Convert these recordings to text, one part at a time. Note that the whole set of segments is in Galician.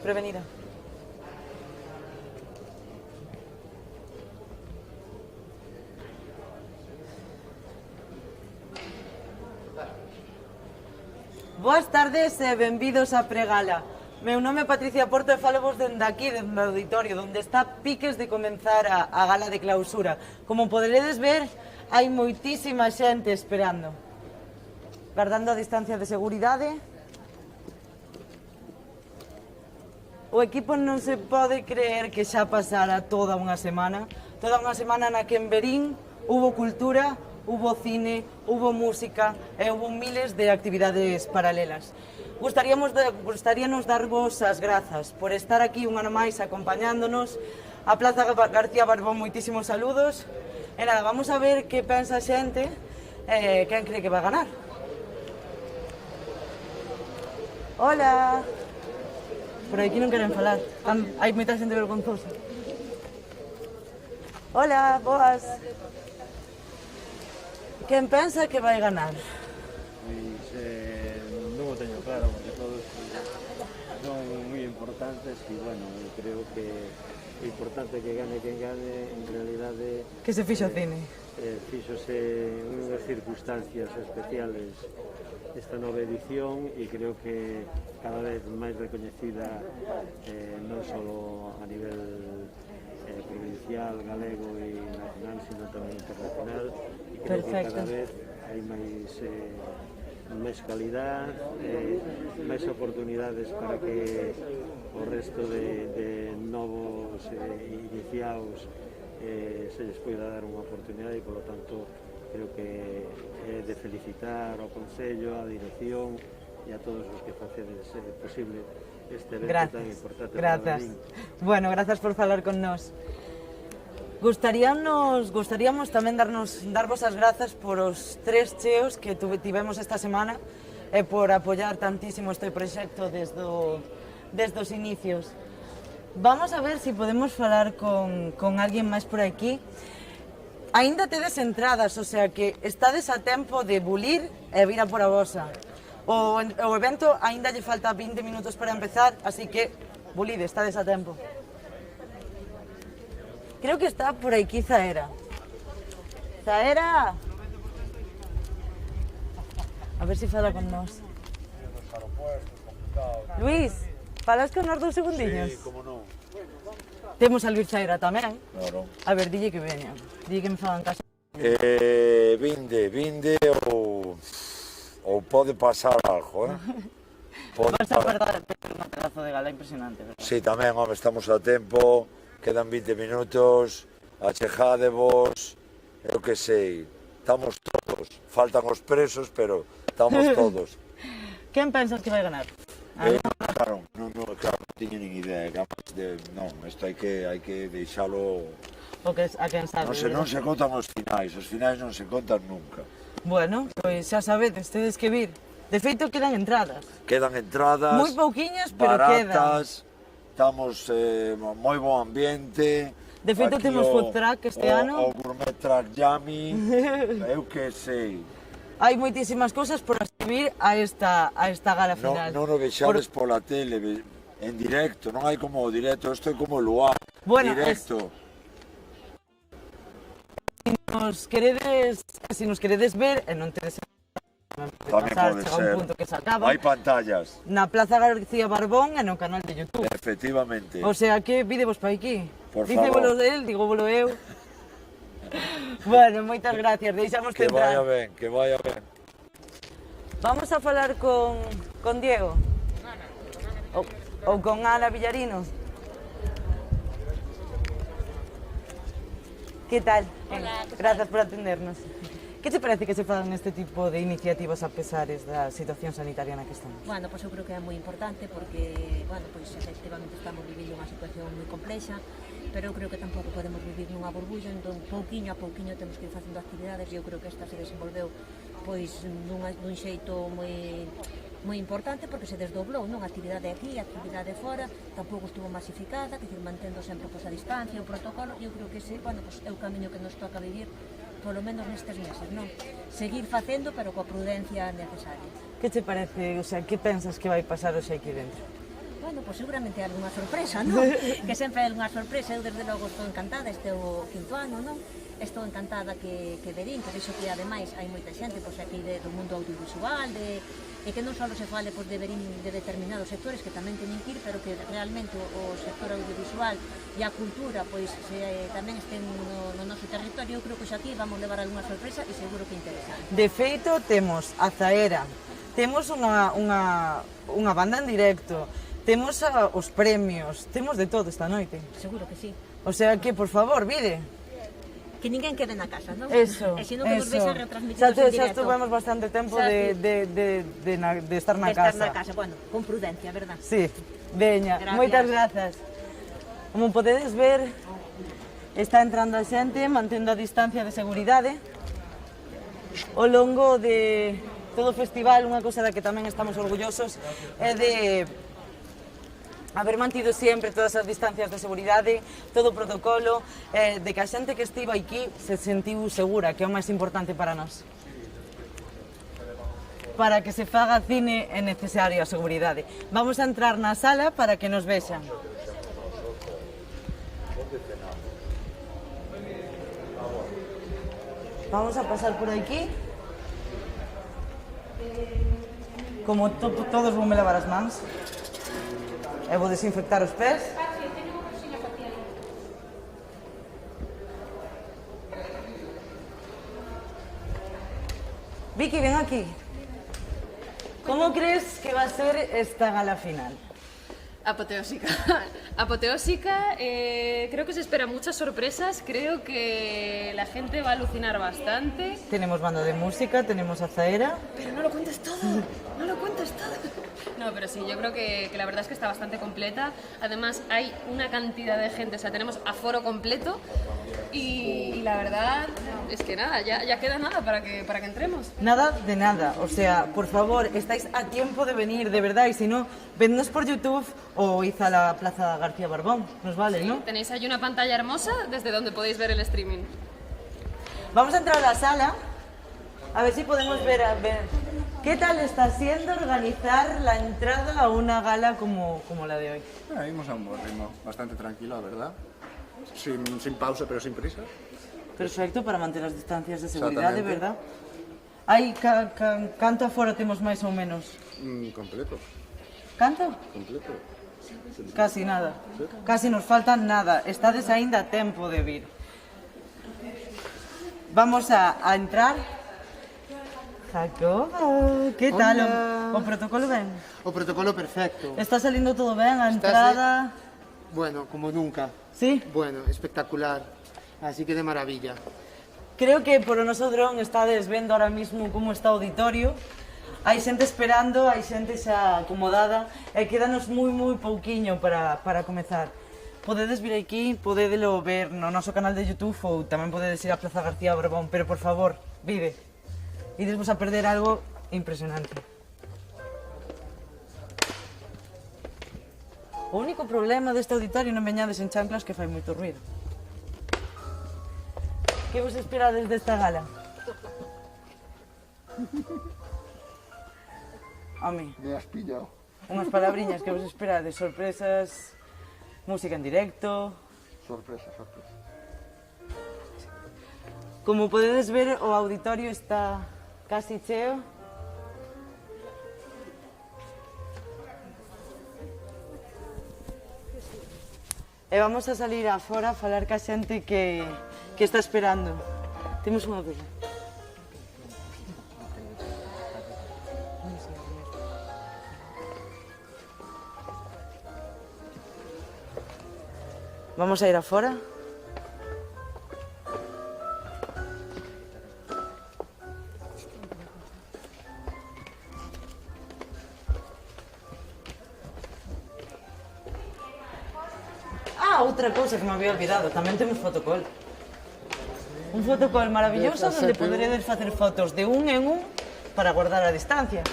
prevenida. Boas tardes e benvidos a Pregala. Meu nome é Patricia Porto e falo vos dende aquí, dende o auditorio, onde está piques de comenzar a gala de clausura. Como poderedes ver, hai moitísima xente esperando. Guardando a distancia de seguridade. O equipo non se pode creer que xa pasara toda unha semana na que en Verín hubo cultura, hubo cine, hubo música e hubo miles de actividades paralelas. Gustaríanos darvos as grazas por estar aquí un ano máis acompañándonos. A Plaza García Barbón, moitísimos saludos. E nada, vamos a ver que pensa a xente e quen cree que vai ganar. Hola. Por aquí non queren falar. Hai moita xente vergonzosa. Hola, boas. Quen pensa que vai ganar? Pois non o teño claro, porque todos son moi importantes e, bueno, creo que é importante que gane quen gane, en realidade... Que se fixo cine? Fíxose unhas circunstancias especiales esta nova edición e creo que cada vez máis recoñecida non só a nivel provincial, galego e nacional, sino tamén internacional, e creo que cada vez hai máis calidad, máis oportunidades para que o resto de novos iniciados se les poida dar unha oportunidade e, polo tanto, creo que é de felicitar ao Concello, á Dirección e a todos os que facedes posible este evento tan importante. Grazas. Bueno, grazas por falar con nós. Gustaríamos tamén darvos as grazas por os 3 cheos que tivemos esta semana e por apoiar tantísimo este proxecto desde os inicios. Vamos a ver se podemos falar con alguén máis por aquí. Aínda tedes entradas, o sea que estades a tempo de bulir e vir a por a vosa. O evento aínda lle falta 20 minutos para empezar, así que bulide, estades a tempo. Creo que está por aquí Zaera. Zaera! A ver se fala con nós. Luís, falas con nós 2 segundiños? Sí, como non. Temos a Luís Zaera tamén. Claro. A ver, dille que veña. Dille que me fagan caso. Vinde ou pode pasar algo, Vas a perder un pedazo de gala impresionante, verdad? Si, tamén, home, estamos a tempo, quedan 20 minutos, achejadevos, eu que sei, estamos todos, faltan os presos, pero estamos todos. Quen pensas que vai ganar? Claro, non tiño nin idea, non, isto hai que deixalo... A quen sabe, Non se contan os finais non se contan nunca. Bueno, pois xa sabedes, tedes que vir. De feito, quedan entradas. Quedan entradas, moi pouquiñas, pero baratas, estamos moi bo ambiente. De feito, temos food truck este ano. O gourmet truck Yami, eu que sei. Hai moitísimas cousas por asistir a esta gala final. Non o vexades pola tele, en directo, non hai como o directo, isto é como o luar, directo. Se nos queredes ver, e non tedes tamén pode ser. Un punto que se acaba. Hai pantallas. Na Plaza García Barbón e no canal de YouTube. Efectivamente. O sea que videvos para aquí. Por favor. Dícevolo del, dígovolo eu. Bueno, moitas gracias, deixamos que entrar. Que vaya ben. Vamos a falar con Diego. Ou con Ana Villarino. Que tal? Hola, Grazas por atendernos. Que te parece que se fagan este tipo de iniciativas a pesares da situación sanitaria na que estamos? Bueno, pois eu creo que é moi importante porque, bueno, pois efectivamente estamos vivindo unha situación moi complexa, pero eu creo que tampouco podemos vivir nunha burbulla, entón pouquiño a pouquiño temos que ir facendo actividades e eu creo que esta se desenvolveu pois dun xeito moi importante porque se desdoblou, non? A actividade aquí, a actividade fora, tampouco estuvo masificada, que ir mantendo sempre pois, a distancia, o protocolo, e eu creo que ese, bueno, pois, é o camiño que nos toca vivir polo menos nestes meses, non? Seguir facendo, pero coa prudencia necesaria. Que te parece, o sea, que pensas que vai pasar hoxe aquí dentro? Bueno, pois seguramente hai algunha sorpresa, non? Que sempre hai algunha sorpresa. Eu, desde logo, estou encantada. Este é o 5º ano, non? Estou encantada que verín, por iso que, ademais, hai moita xente pois, aquí do mundo audiovisual, e que non só se fale pois, de verín de determinados sectores que tamén teñen que ir, pero que realmente o sector audiovisual e a cultura pois tamén estén no noso territorio. Eu creo que aquí vamos levar algunha sorpresa e seguro que interesante. De feito, temos a Zaera, temos unha banda en directo, temos os premios, temos de todo esta noite. Seguro que sí. O sea que, por favor, vide. Que ninguén quede na casa, non? Eso, E se non que nos vexan retransmitidos xa en directo. estuvemos bastante tempo de estar na casa. casa. De estar na casa, bueno, con prudencia, verdad? Sí, veña, Gracias. moitas grazas. Como podedes ver, está entrando a xente, mantendo a distancia de seguridade. Ao longo de todo o festival, unha cosa da que tamén estamos orgullosos é de haber mantido sempre todas as distancias de seguridade, todo o protocolo, de que a xente que estivo aquí se sentiu segura, que é o máis importante para nós. Para que se faga cine é necesario a seguridade. Vamos a entrar na sala para que nos vexan. Vamos a pasar por aquí. Como todos vou me lavar as mans. E vou desinfectar os pés. Vicky, ven aquí. ¿Cómo crees que va a ser esta gala final? Apoteósica. Apoteósica, creo que se esperan muchas sorpresas, creo que la gente va a alucinar bastante. Tenemos banda de música, tenemos a Zaera. Pero no lo cuentes todo, no lo cuentes todo. No, pero sí, yo creo que la verdad es que está bastante completa. Además, hay una cantidad de gente, o sea, tenemos aforo completo y la verdad es que nada, ya queda nada para que entremos. Nada de nada, o sea, por favor, estáis a tiempo de venir, de verdad, y si no, vednos por YouTube o id a la Plaza García Barbón, nos vale, Sí, ¿no? tenéis ahí una pantalla hermosa desde donde podéis ver el streaming. Vamos a entrar a la sala, a ver si podemos ver qué tal está siendo organizar la entrada a una gala como la de hoy. Bueno, vimos a un buen ritmo, bastante tranquilo, la verdad. Sin pausa, pero sin prisa. Perfecto, para manter as distancias de seguridade, Exactamente. verdad? Hai canto afora temos máis ou menos? Completo, Canto? completo. Casi nada. Casi nos falta nada. Estades aínda a tempo de vir. Vamos a entrar. Jacobo, que tal? O protocolo ben? O protocolo perfecto. Está salindo todo ben, a Estás entrada... Bueno, como nunca. Sí? Bueno, espectacular. Así que de maravilla. Creo que por o noso dron estades vendo ahora mismo como está o auditorio. Hai xente esperando, hai xente xa acomodada e quédanos moi pouquiño para comezar. Podedes vir aquí, podedelo ver no noso canal de YouTube ou tamén podedes ir á Plaza García Barbón, pero por favor, vive. Idesvos a perder algo impresionante. O único problema deste auditorio non veñades en chanclas que fai moito ruido. Que vos esperades desta gala? Home, Me has pillado. unhas palabriñas que vos esperades, sorpresas, música en directo... Sorpresa, sorpresa. Como podedes ver, o auditorio está casi cheo. E vamos a salir afora a falar ca xente que está esperando. Temos unha vela. Vamos a ir afora. Outra cousa que me había olvidado, tamén temos fotocall. Un fotocall maravilloso onde poderedes facer fotos de un en un para guardar a distancia.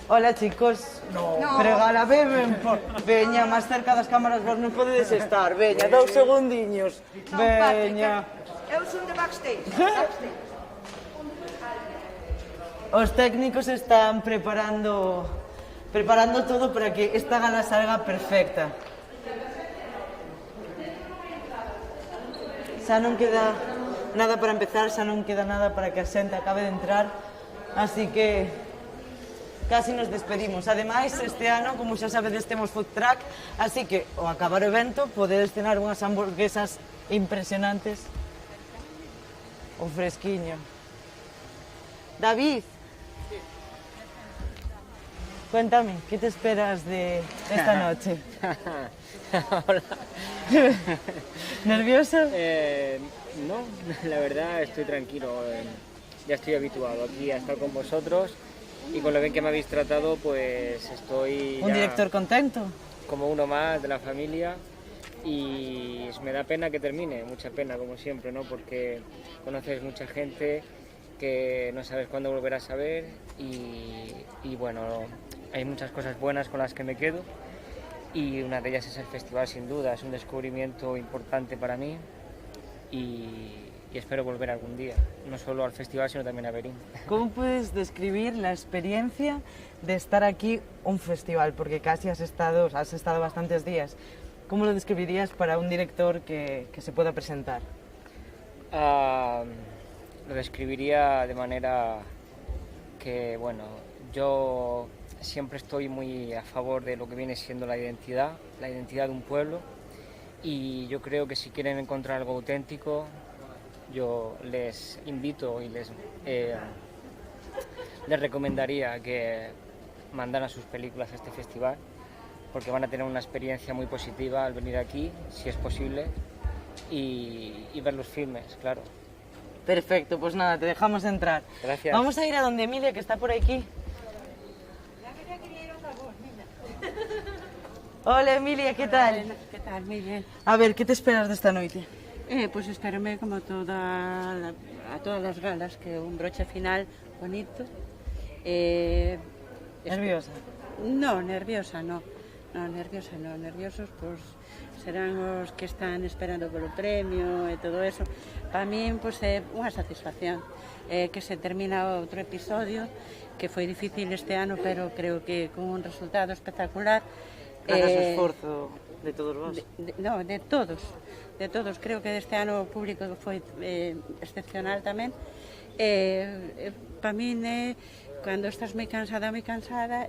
Hola chicos, Pregala, beben, veña, máis cerca das cámaras vos non podedes estar, veña, 2 segundiños, veña. Eu son de backstage. Os técnicos están preparando todo para que esta gala salga perfecta. Xa non queda nada para empezar, xa non queda nada para que a xente acabe de entrar, así que casi nos despedimos. Ademais, este ano, como xa sabedes, temos food truck, así que ao acabar o evento podedes cenar unhas hamburguesas impresionantes. O fresquiño. David, cuéntame, ¿qué te esperas de esta noche? Hola. ¿Nervioso? No, la verdad estoy tranquilo. Ya estoy habituado aquí a estar con vosotros y con lo bien que me habéis tratado, pues estoy ¿Un director contento? Como uno más de la familia. Y me da pena que termine, mucha pena como siempre, ¿no? Porque conoces mucha gente que no sabes cuándo volverás a ver y bueno, hay muchas cosas buenas con las que me quedo y una de ellas es el festival, sin duda, es un descubrimiento importante para mí y espero volver algún día, no solo al festival sino también a Verín. ¿Cómo puedes describir la experiencia de estar aquí un festival? Porque casi has estado bastantes días. ¿Cómo lo describirías para un director que se pueda presentar? Lo describiría de manera que, bueno, yo siempre estoy muy a favor de lo que viene siendo la identidad de un pueblo y yo creo que si quieren encontrar algo auténtico, yo les invito y les recomendaría que mandaran sus películas a este festival, porque van a tener una experiencia muy positiva al venir aquí, si es posible, y ver los filmes, claro. Perfecto, pues nada, te dejamos entrar. Gracias. Vamos a ir a donde Emilia, que está por aquí. Hola Emilia, ¿qué tal? ¿Qué tal? Muy bien. A ver, ¿qué te esperas de esta noche? Pues espérame como a todas las galas, que un broche final bonito. ¿Nerviosa? No, nerviosa no. Nerviosos pues serán os que están esperando polo premio e todo eso. Para min pues é unha satisfacción que se termina outro episodio que foi difícil este ano, pero creo que con un resultado espectacular. Grazas ao esforzo de todos vos. De todos. Creo que este ano o público foi excepcional tamén. Para min cando estás moi cansada,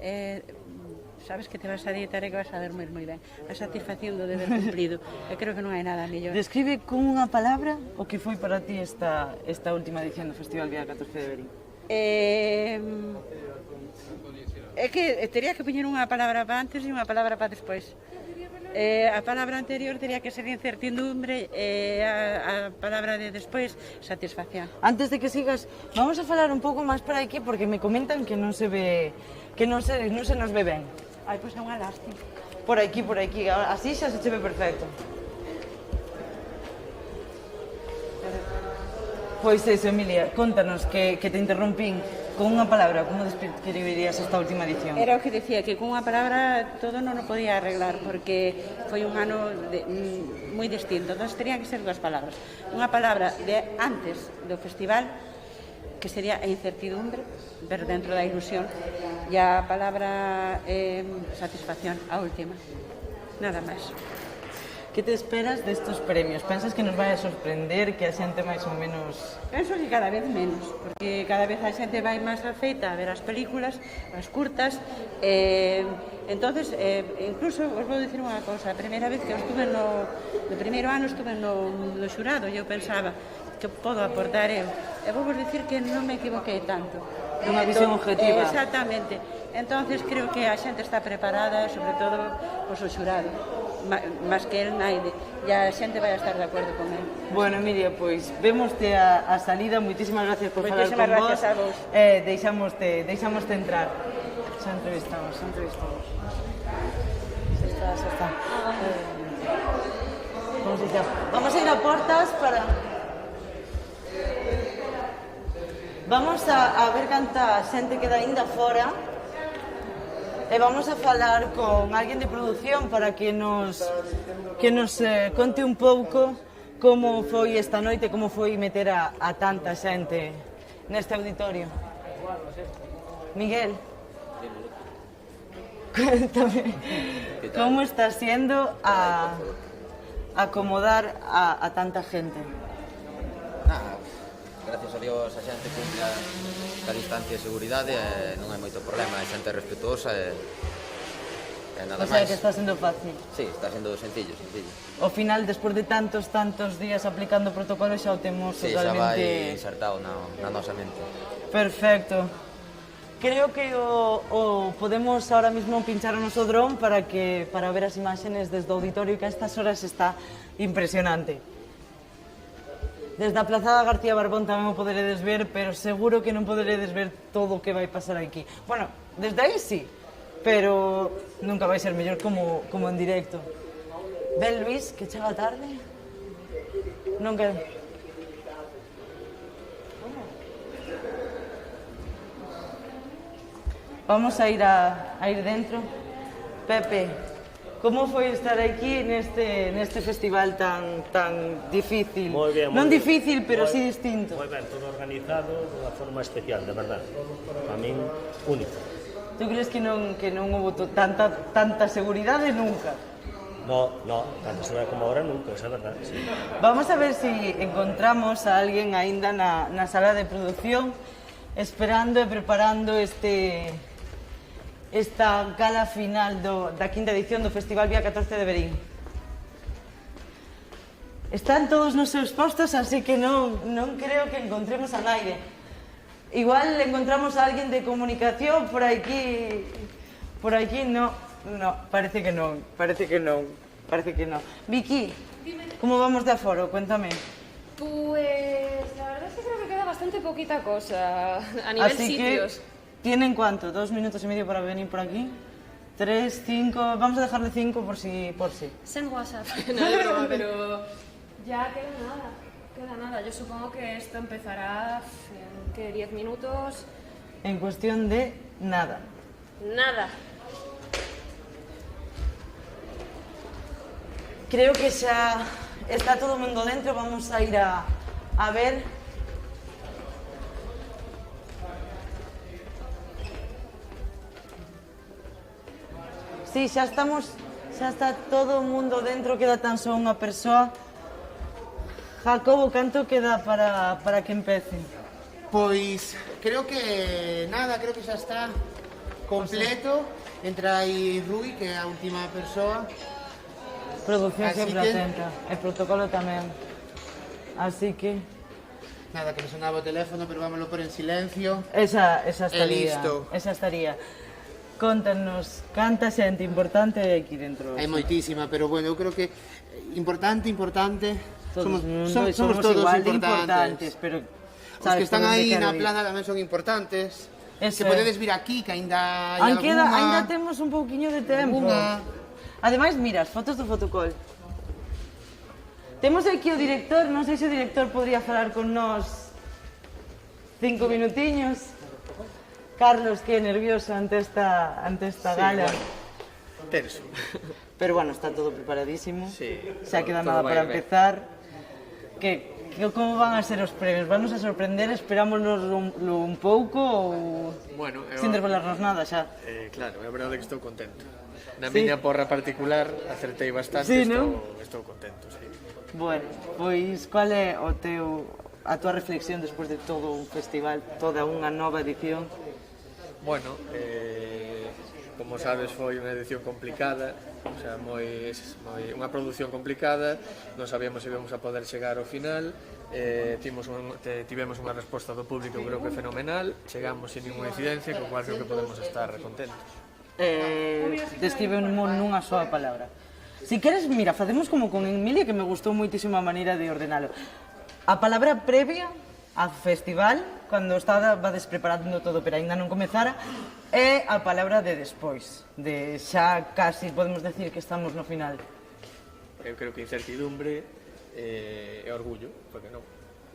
sabes que te vas a deitar e que vas a dormir moi ben. A satisfacción do deber cumprido. Eu creo que non hai nada mellor. Describe con unha palabra o que foi para ti esta última edición do Festival Vía 14 de Verín. É que teria que poñer unha palabra para antes e unha palabra para despois. A palabra anterior teria que ser incertidumbre e a palabra de despois, satisfacción. Antes de que sigas, vamos a falar un pouco máis por aquí porque me comentan que non se ve, que non se nos ve ben. Ai, pois é unha lástima. Por aquí, así xa se che ve perfecto. Pois eso, Emilia, contanos que te interrompín. Con unha palabra, como describirías esta última edición? Era o que decía, que con unha palabra todo non o podía arreglar, porque foi un ano moi distinto. Entón, terían que ser dúas palabras. Unha palabra de antes do festival, que sería a incertidumbre, pero dentro da ilusión, e a palabra satisfacción, a última. Nada máis. Que te esperas destos premios? Pensas que nos vai a sorprender, que a xente máis ou menos... Penso que cada vez menos, porque cada vez a xente vai máis afeita a ver as películas, as curtas, entonces, incluso, vos vou dicir unha cosa, a primeira vez que eu estuve no primeiro ano estuve no xurado, e eu pensaba que podo aportar eu, e vou vos dicir que non me equivoquei tanto. Unha visión objetiva. Exactamente. Entonces, creo que a xente está preparada, sobre todo, pois o xurado. Más que el naide, e a xente vai a estar de acordo con el. Bueno, Emilia, pois vemoste a salida, moitísimas gracias por falar con vos. Moitísimas gracias a vos. Deixámoste entrar. Xa entrevistamos. Xa está. Vamos a ir a portas para... Vamos a ver canta xente queda ainda fora. e vamos a falar con alguén de produción para que nos conte un pouco como foi esta noite, como foi meter a tanta xente neste auditorio. Miguel, cuéntame, como está siendo acomodar a tanta gente? Gracias a Dios a xente cumple a distancia e seguridade e non hai moito problema, a xente é respetuosa e nada máis. O sea que está sendo fácil. Sí, está sendo sencillo. Ao final, despois de tantos días aplicando protocolos, xa o temos totalmente... Sí, xa vai insertado na nosa mente. Perfecto. Creo que o podemos ahora mismo pinchar o noso dron para ver as imaxes desde o auditorio, que a estas horas está impresionante. Desde a Plazada García Barbón tamén o poderedes ver, pero seguro que non poderedes ver todo o que vai pasar aquí. Bueno, desde aí sí, pero nunca vai ser mellor como en directo. Ben Luis, que chega tarde? Non queda... Vamos a ir dentro. Pepe, como foi estar aquí neste festival tan difícil? Moi ben, non difícil, pero sí distinto. Moi ben, todo organizado dunha forma especial, de verdad. A min, único. Tú crees que non houve tanta seguridade nunca? No, tanta seguridade como agora nunca, esa é verdad, sí. Vamos a ver se encontramos a alguén aínda na sala de produción esperando e preparando esta gala final da quinta edición do Festival Vía 14 de Verín. Están todos nos seus postos, así que non creo que encontremos a naide. Igual encontramos a alguén de comunicación por aquí no, parece que non. Vicky, como vamos de aforo? Cuéntame. Pues la verdad es que creo que queda bastante poquita cosa a nivel sitios. ¿Tienen cuánto? 2 minutos y medio para venir por aquí? 3, 5, vamos a dejarle 5 por si. Send WhatsApp. No, de broma, pero ya queda nada. Yo supongo que esto empezará en 10 minutos. En cuestión de nada. Nada. Creo que xa está todo o mundo dentro, vamos a ir a ver. Sí, xa está todo o mundo dentro, queda tan só unha persoa. Jacobo, canto queda para que empece? Pois, creo que xa está completo. Entra aí Rui, que é a última persoa. Produción sempre atenta, e protocolo tamén. Así que... Nada, que me sonaba o teléfono, pero vámoslo por en silencio. Esa estaría. Listo. Esa estaría. Contanos, canta xente importante aquí dentro. Hai moitísima, pero bueno, eu creo que importante. Somos todos igual importantes, pero os que están aí na plana tamén son importantes. Que podedes vir aquí, que aínda hai alguna... Aínda temos un pouquiño de tempo. Ademais, mira, as fotos do fotocol. Temos aquí o director, non sei se o director podría falar con nós 5 minutiños. Carlos, que nervioso ante esta gala. Bueno, tenso. Pero bueno, está todo preparadísimo. Sí. Xa queda nada para empezar. Como van a ser os premios? Vanos a sorprender? Esperámonos un pouco ou sin desvelarnos nada xa? Claro, é verdade que estou contento. Na miña porra particular acertei bastante, estou contento, sí. Bueno, pois cal é a tua reflexión despois de todo un festival, toda unha nova edición? Bueno, como sabes, foi unha edición complicada, o sea, unha produción complicada, non sabíamos se íbamos a poder chegar ao final, tivemos unha resposta do público creo que fenomenal, chegamos sin ninguna incidencia, co cual creo que podemos estar contentos. Describe nunha soa palabra. Si queres, mira, facemos como con Emilia, que me gustou moitísimo a maneira de ordenalo. A palabra previa ao festival, cando estabades preparando todo, pero ainda non comezara, é a palabra de despois, de xa casi podemos decir que estamos no final. Eu creo que incertidumbre e orgullo, porque non?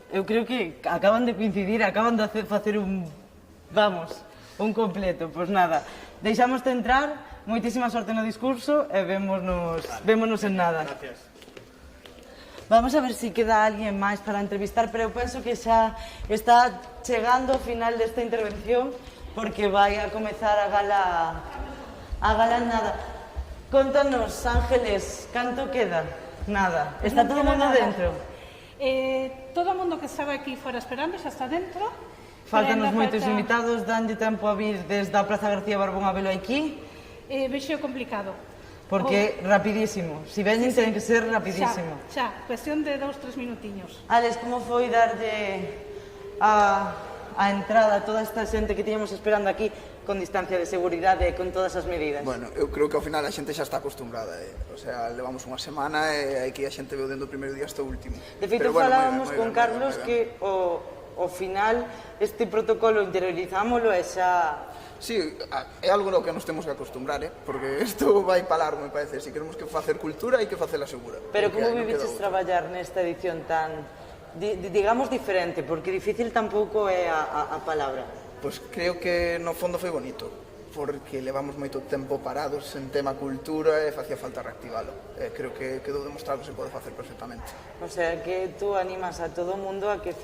Eu creo que acaban de coincidir, acaban de facer un Un completo, pois nada. Deixámoste entrar, moitísima sorte no discurso e vémonos en nada. Gracias. Vamos a ver se queda alguén máis para entrevistar, pero eu penso que xa está chegando ao final desta intervención porque vai a comezar a gala en nada. Contanos, Ángeles, canto queda? Nada. Está todo o mundo dentro? Todo o mundo que estaba aquí fora esperando xa está dentro. Faltanos moitos invitados, danlle tempo a vir desde a Praza García Barbón a velo aquí. Vexo complicado. Porque rapidísimo, si veñen ten que ser rapidísimo. Xa, cuestión de 2-3 minutiños. Alex, como foi darlle a entrada a toda esta xente que tiñamos esperando aquí con distancia de seguridade e con todas as medidas? Bueno, eu creo que ao final a xente xa está acostumbrada, o sea, levamos unha semana e aquí a xente veu dentro o primeiro día hasta o último. De feito, falábamos con Carlos que ao final este protocolo interiorizámoslo e xa... Sí, é algo no que nos temos que acostumbrar, porque isto vai para largo, me parece. Si queremos que facer cultura, hai que facela segura. Pero como viviches traballar nesta edición tan, digamos, diferente? Porque difícil tampouco é a palabra. Pois creo que no fondo foi bonito, porque levamos moito tempo parados en tema cultura e facía falta reactivalo. Creo que quedou demostrado que se pode facer perfectamente. O sea, que tú animas a todo o mundo a que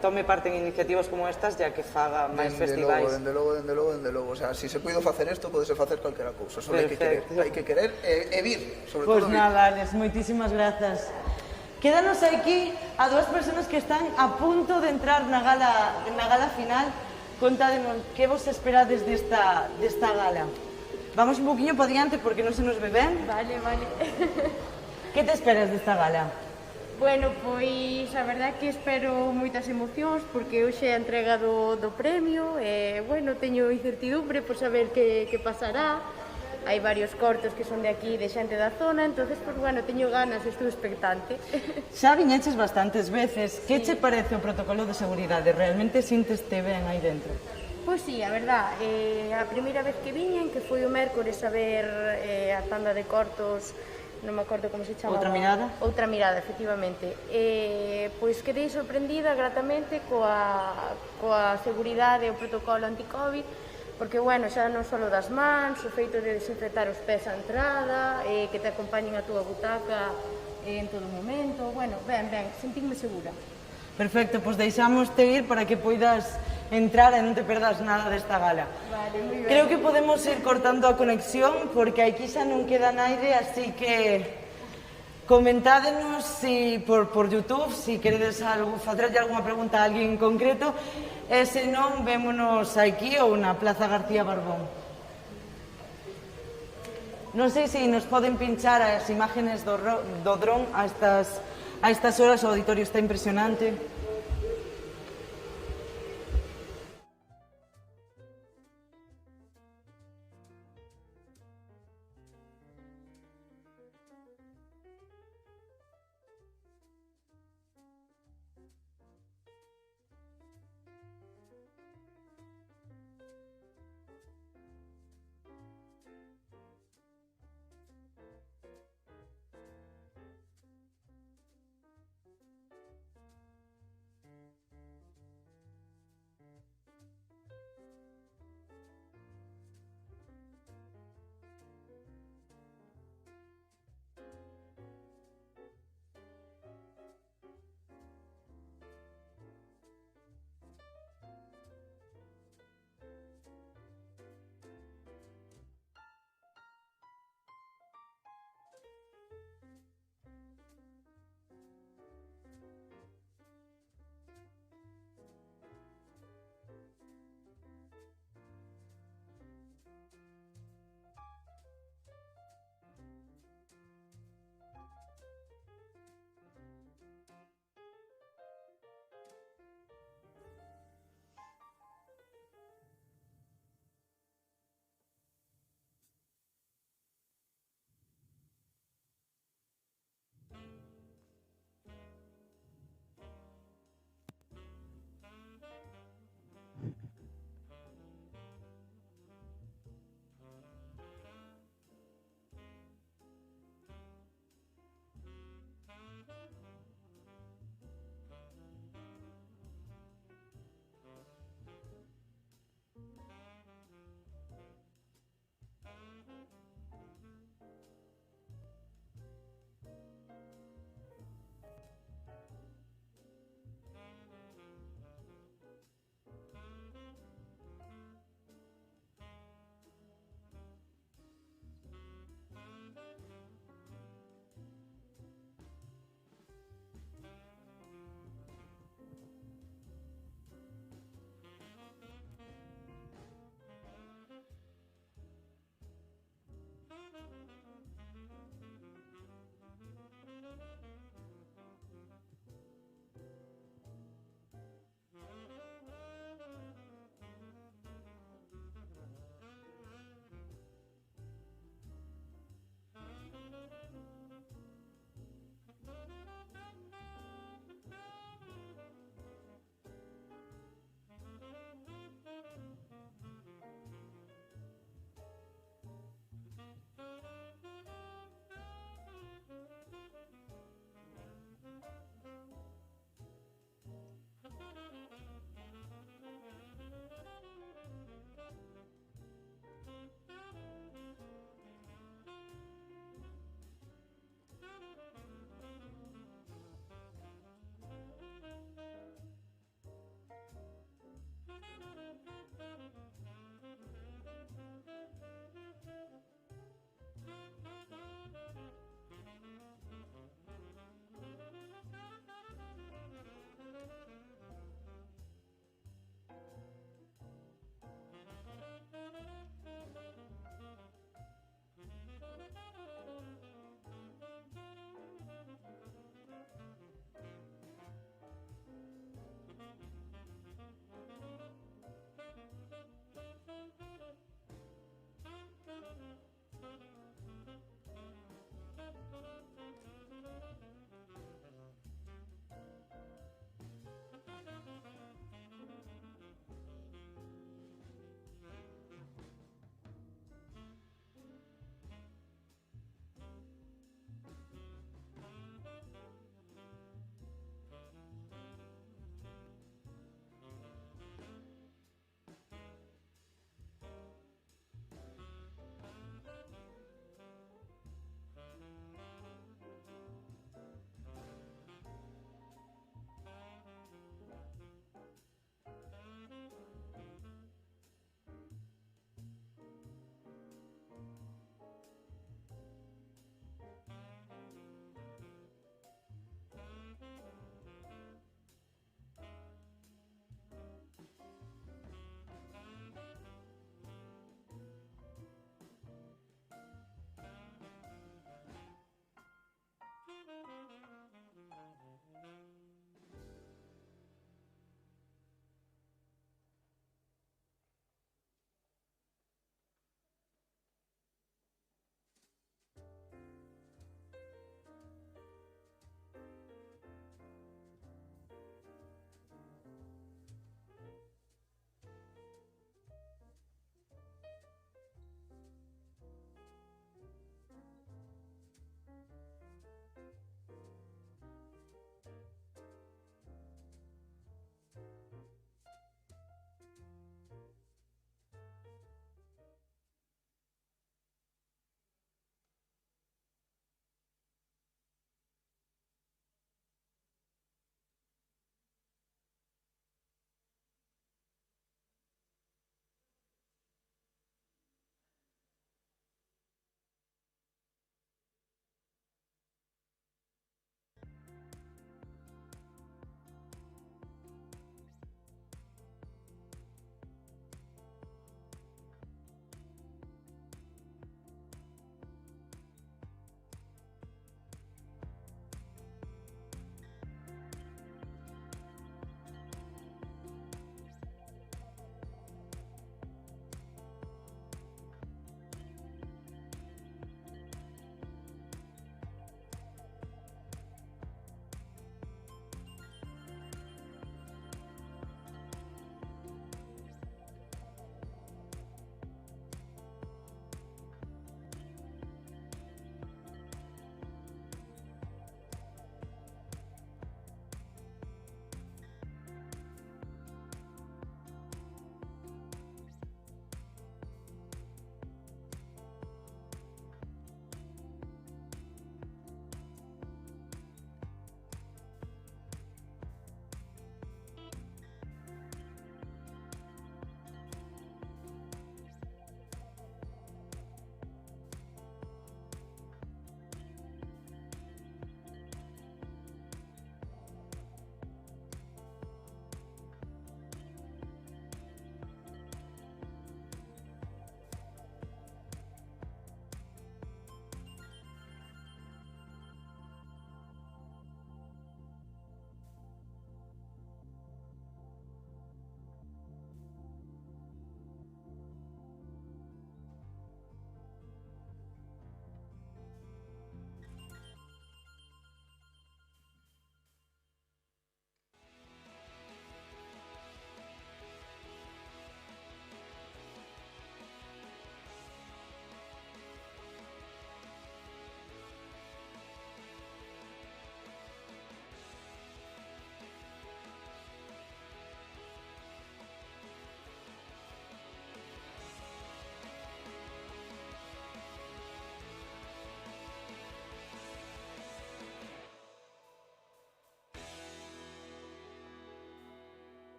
tome parte en iniciativas como estas e a que faga máis festivais. Dende logo. O sea, si se puido facer isto, podese facer calquera cousa. Só hai que querer e vir, sobre todo. Pois nada, Alex, moitísimas grazas. Quédanos aquí a dúas persoas que están a punto de entrar na gala final. Contádenos, que vos esperades desta gala? Vamos un poquinho para diante porque non se nos ve ben. Vale. Que te esperas desta gala? Bueno, pois a verdade que espero moitas emocións porque hoxe é a entrega do premio e, bueno, teño incertidumbre por saber que pasará. Hai varios cortos que son de aquí, de xente da zona, entonces, pues, bueno, teño ganas, estou expectante. Xa viñeches bastantes veces. Que che parece o protocolo de seguridade? Realmente sinteste ben aí dentro? Pois sí, a verdad, a primeira vez que viñen, que foi o mércores a ver a tanda de cortos, non me acordo como se chamaba. Outra mirada? Outra mirada, efectivamente. Pois quedei sorprendida gratamente coa seguridade e o protocolo anti-Covid, porque, bueno, xa non só das mans, o feito de desinfectar os pés á entrada, que te acompañen a túa butaca en todo momento, bueno, ben, sentinme segura. Perfecto, pois deixámoste ir para que poidas entrar e non te perdas nada desta gala. Vale, moi ben. Creo que podemos ir cortando a conexión porque aquí xa non queda naide, así que comentádenos por YouTube se queredes facerlle algunha pregunta a alguén en concreto e se non, vémonos aquí ou na Plaza García Barbón. Non sei se nos poden pinchar as imágenes do dron a estas horas, o auditorio está impresionante.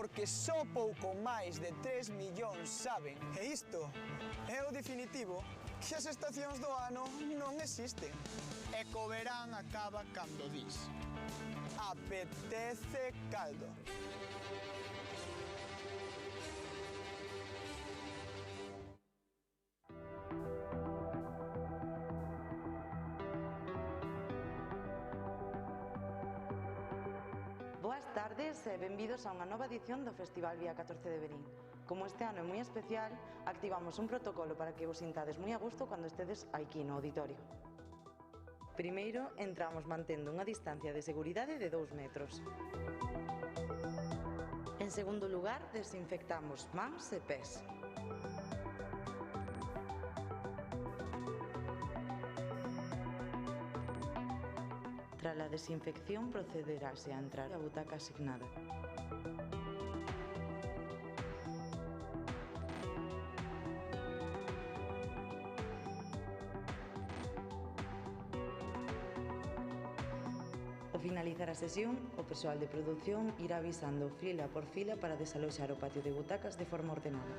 porque só pouco máis de 3 millóns saben. E isto é o definitivo, que as estacións do ano non existen. E co verán acaba cando dis: apetece caldo. Boas tardes e benvidos a unha nova edición do Festival Vía 14 de Verín. Como este ano é moi especial, activamos un protocolo para que vos sintades moi a gusto cando estedes aquí no auditorio. Primeiro, entramos mantendo unha distancia de seguridade de 2 metros. En segundo lugar, desinfectamos mans e pés. Tras a desinfección procederase a entrar a butaca asignada. Ao finalizar a sesión, o persoal de produción irá avisando fila por fila para desaloxar o patio de butacas de forma ordenada.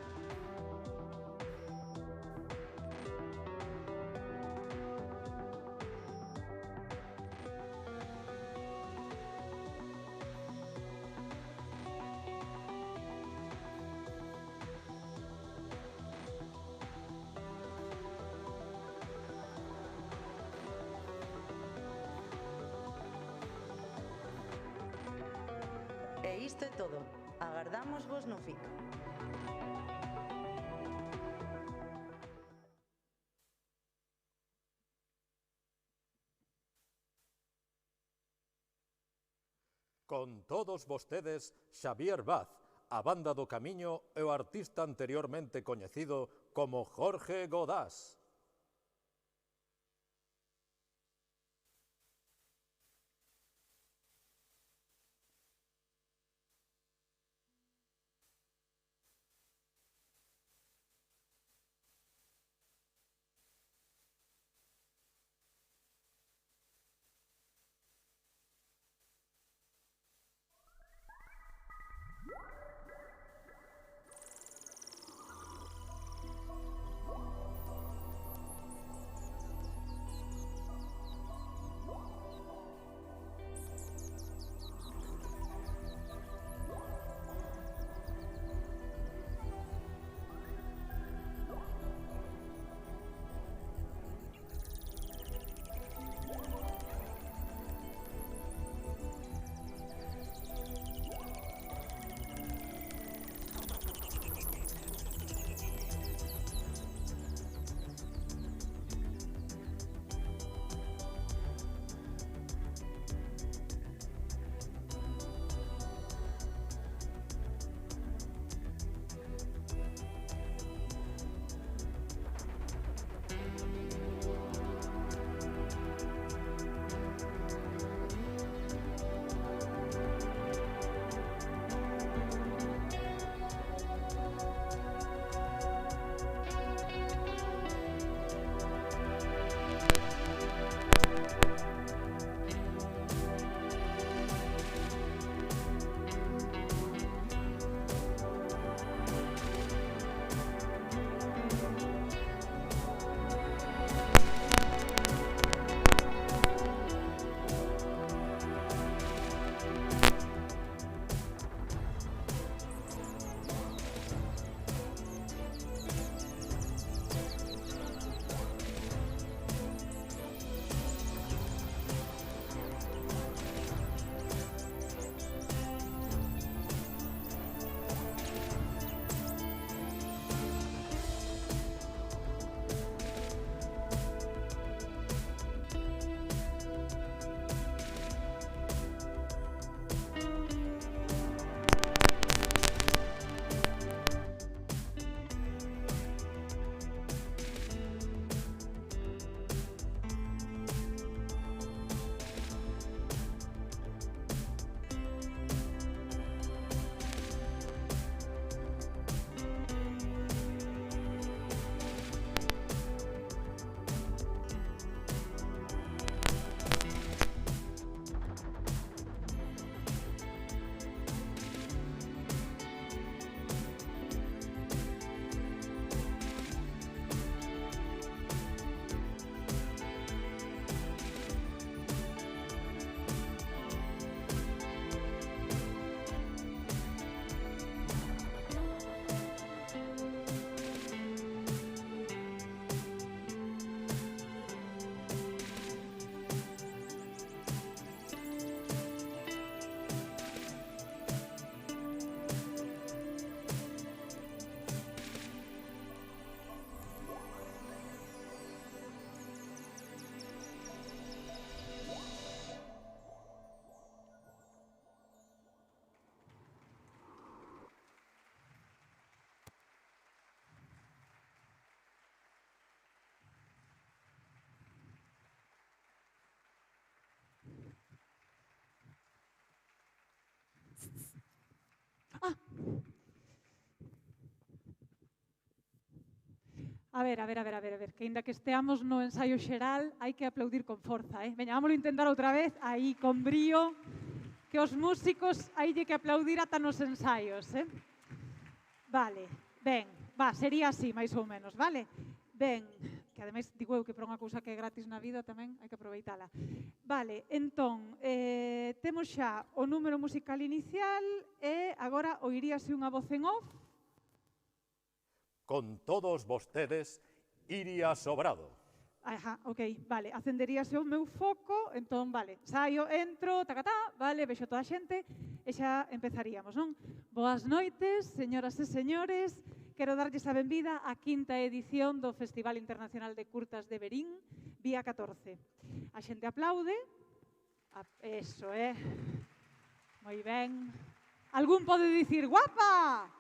E isto é todo. Agardámosvos no FIC. Con todos vostedes, Xavier Baz, a banda do Camiño e o artista anteriormente coñecido como Jorge Godás. A ver, que ainda que esteamos no ensaio xeral, hai que aplaudir con forza, Veña, vámoslo intentar outra vez, aí, con brío, que os músicos hai que aplaudir ata nos ensaios, Vale, ben, sería así, máis ou menos, vale? Ben, que ademais digo eu que para unha cousa que é gratis na vida tamén hai que aproveitala. Vale, entón, temos xa o número musical inicial e agora oiríase unha voz en off. Con todos vostedes, Iria Sobrado. Ajá, ok, vale, acenderíase o meu foco, entón, vale, saio, entro, tacatá, vale, vexo toda a xente e xa empezaríamos, non? Boas noites, señoras e señores, quero darlles a benvida á quinta edición do Festival Internacional de Curtas de Verín, Vía 14. A xente aplaude, eso, moi ben. Algún pode dicir, guapa?